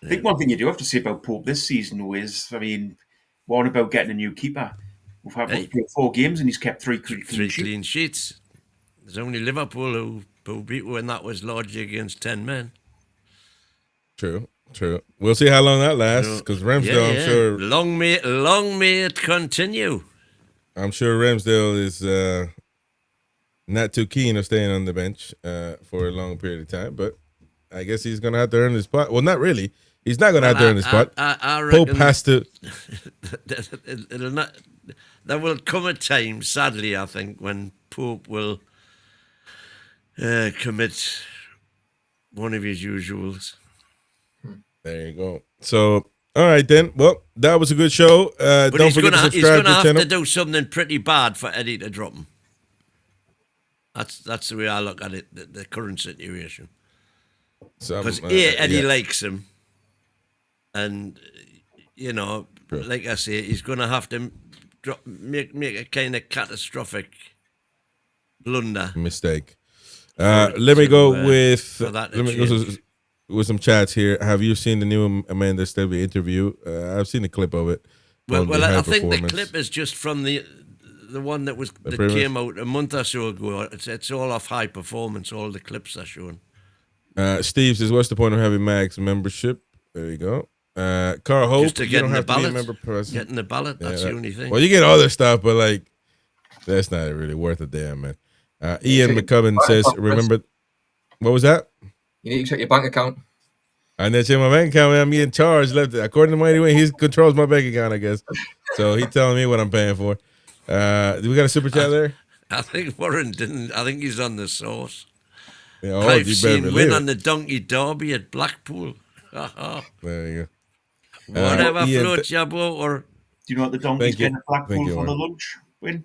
S4: I think one thing you do have to say about Pope this season is, I mean, one about getting a new keeper. We've played 4 games and he's kept 3
S3: clean sheets. There's only Liverpool who beat when that was largely against 10 men.
S1: True. We'll see how long that lasts, because Ramsdale, I'm sure.
S3: Long may it continue.
S1: I'm sure Ramsdale is not too keen of staying on the bench for a long period of time, but I guess he's going to have to earn his spot. Well, not really. He's not going to have to earn his spot.
S3: I
S1: Pope
S3: reckon
S1: has to.
S3: it'll not. There will come a time, sadly, I think, when Pope will commit one of his usuals.
S1: There you go. So, all right then. Well, that was a good show.
S3: But
S1: Don't
S3: he's
S1: forget
S3: gonna
S1: to subscribe to the
S3: have
S1: channel.
S3: to do something pretty bad for Eddie to drop him. That's the way I look at it. The current situation, because Eddie likes him, and you know, like I say, he's going to have to make a kind of catastrophic blunder.
S1: Mistake. Let me go with some chats here. Have you seen the new Amanda Stevie interview? I've seen a clip of it.
S3: Well, I think the clip is just from the one that came out a month or so ago. It's all off High Performance. All the clips are showing.
S1: Steve says, "What's the point of having Max membership?" There you go. Carl Hope,
S3: just to get
S1: you don't have
S3: ballot.
S1: to be a member person.
S3: Getting the ballot. That's the only thing.
S1: Well, you get other stuff, but like that's not really worth a damn, man. Ian McCubbin says, "Remember, what was that?"
S5: You need to check your bank account. I
S1: need to check my bank account. I'm getting charged. According to Mighty Wayne, he controls my bank account, I guess. So he's telling me what I'm paying for. Do we got a super chat there?
S3: I think Warren didn't. I think he's on the source.
S1: Yeah,
S3: I've seen win on the Donkey Derby at Blackpool.
S1: There you
S3: go. Whatever floats your boat. Or
S4: do you know what the Donkeys get at Blackpool for the lunch win?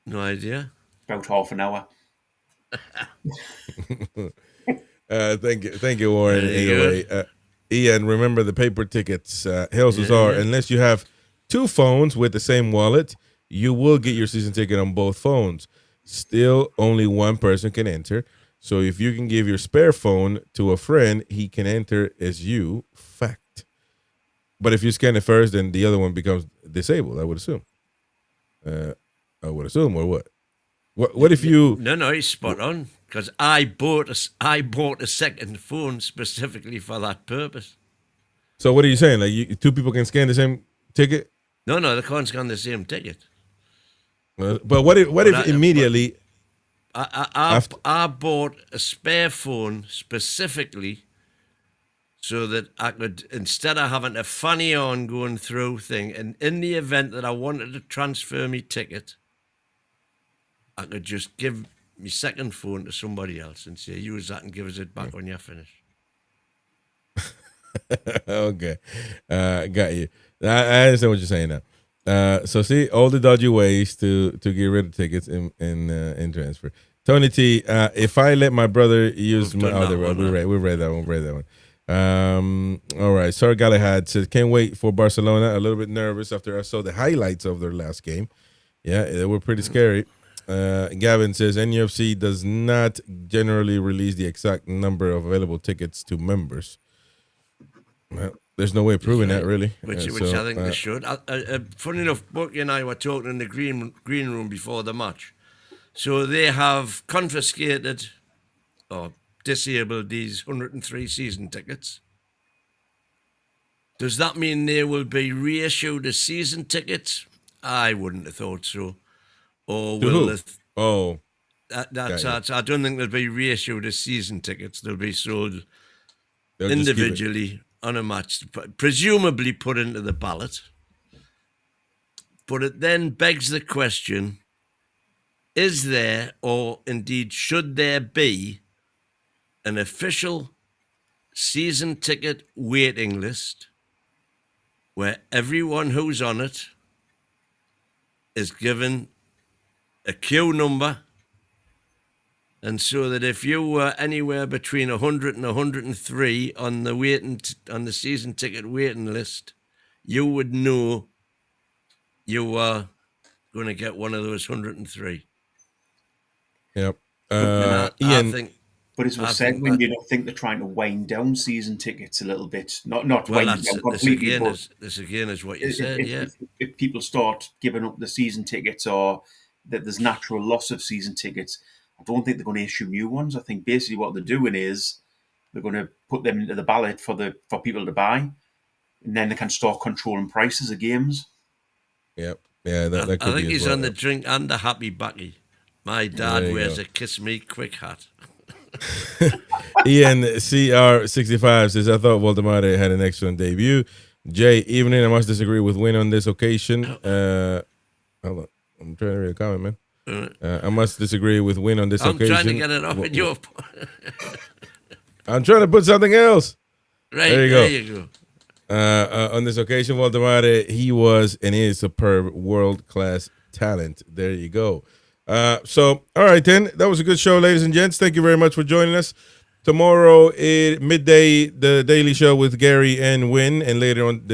S3: No idea.
S4: About half an hour.
S1: Thank you, Warren. Anyway, Ian, remember the paper tickets. Hills are unless you have 2 phones with the same wallet, you will get your season ticket on both phones. still only one person can enter. So if you can give your spare phone to a friend, he can enter as you. Fact. But if you scan it first, then the other one becomes disabled, I would assume. Or what? What if you...
S3: No, he's spot on. Because I bought a second phone specifically for that purpose.
S1: So what are you saying? Like two people can scan the same ticket?
S3: No, they can't scan the same ticket.
S1: But what if immediately...
S3: I bought a spare phone specifically so that I could, instead of having a funny on going through thing, and in the event that I wanted to transfer me ticket, I could just give my second phone to somebody else and say, use that and give us it back when you're finished.
S1: Okay. Got you. I understand what you're saying now. So see, all the dodgy ways to get rid of tickets in transfer. Tony T, if I let my brother use my other one, we read that one. All right. Sir Galahad says, can't wait for Barcelona. A little bit nervous after I saw the highlights of their last game. Yeah, they were pretty scary. Gavin says, NUFC does not generally release the exact number of available tickets to members. Well, there's no way of proving that, really.
S3: Which I think they should. Funny enough, Bucky and I were talking in the green room before the match. So they have confiscated or disabled these 103 season tickets. Does that mean they will be reissued as season tickets? I wouldn't have thought so. Or will I don't think they'll be reissued as season tickets. They'll be sold individually on a match, presumably put into the ballot. But it then begs the question, is there, or indeed should there be, an official season ticket waiting list where everyone who's on it is given a queue number, and so that if you were anywhere between 100 and 103 on the season ticket waiting list, you would know you were going to get one of those 103.
S1: Yep.
S3: I think.
S4: But as was said, when you don't think they're trying to wind down season tickets a little bit, not wind down completely.
S3: This again is what you said.
S4: If people start giving up the season tickets, or that there's natural loss of season tickets, I don't think they're going to issue new ones. I think basically what they're doing is they're going to put them into the ballot for people to buy, and then they can start controlling prices of games.
S1: Yep. Yeah, that could be.
S3: I think he's
S1: well.
S3: on the drink and the happy backy. My dad wears a kiss me quick hat.
S1: Ian CR65 says, I thought Waldemar had an excellent debut. Jay, evening, I must disagree with Win on this occasion. Hold on. I'm trying to read a comment, man. I must disagree with Win on this occasion.
S3: I'm trying to get it off in your...
S1: I'm trying to put something else.
S3: Right,
S1: there you go. On this occasion, Waldemar, he was and is superb world-class talent. There you go. So, all right, then. That was a good show, ladies and gents. Thank you very much for joining us. Tomorrow at midday, the Daily Show with Gary and Win, and later on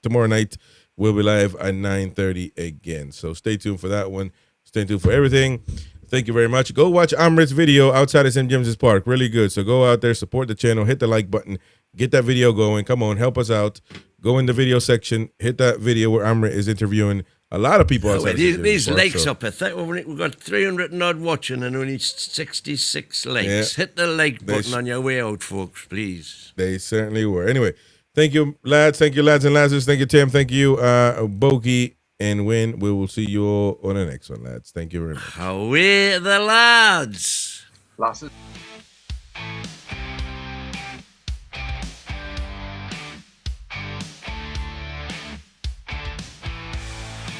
S1: tomorrow night, we'll be live at 9:30 again. So stay tuned for that one. Stay tuned for everything. Thank you very much. Go watch Amrit's video outside of St. James's Park. Really good. So go out there, support the channel, hit the like button, get that video going. Come on, help us out. Go in the video section, hit that video where Amrit is interviewing a lot of people outside.
S3: These likes up. We've got 300 and odd watching and only 66 likes. Yeah. Hit the like button on your way out, folks, please.
S1: They certainly were. Anyway, thank you, lads. Thank you, lads and lasses. Thank you, Tim. Thank you, Bogey and Win. We will see you all on the next one, lads. Thank you very much.
S3: Away the lads.
S5: Lasses.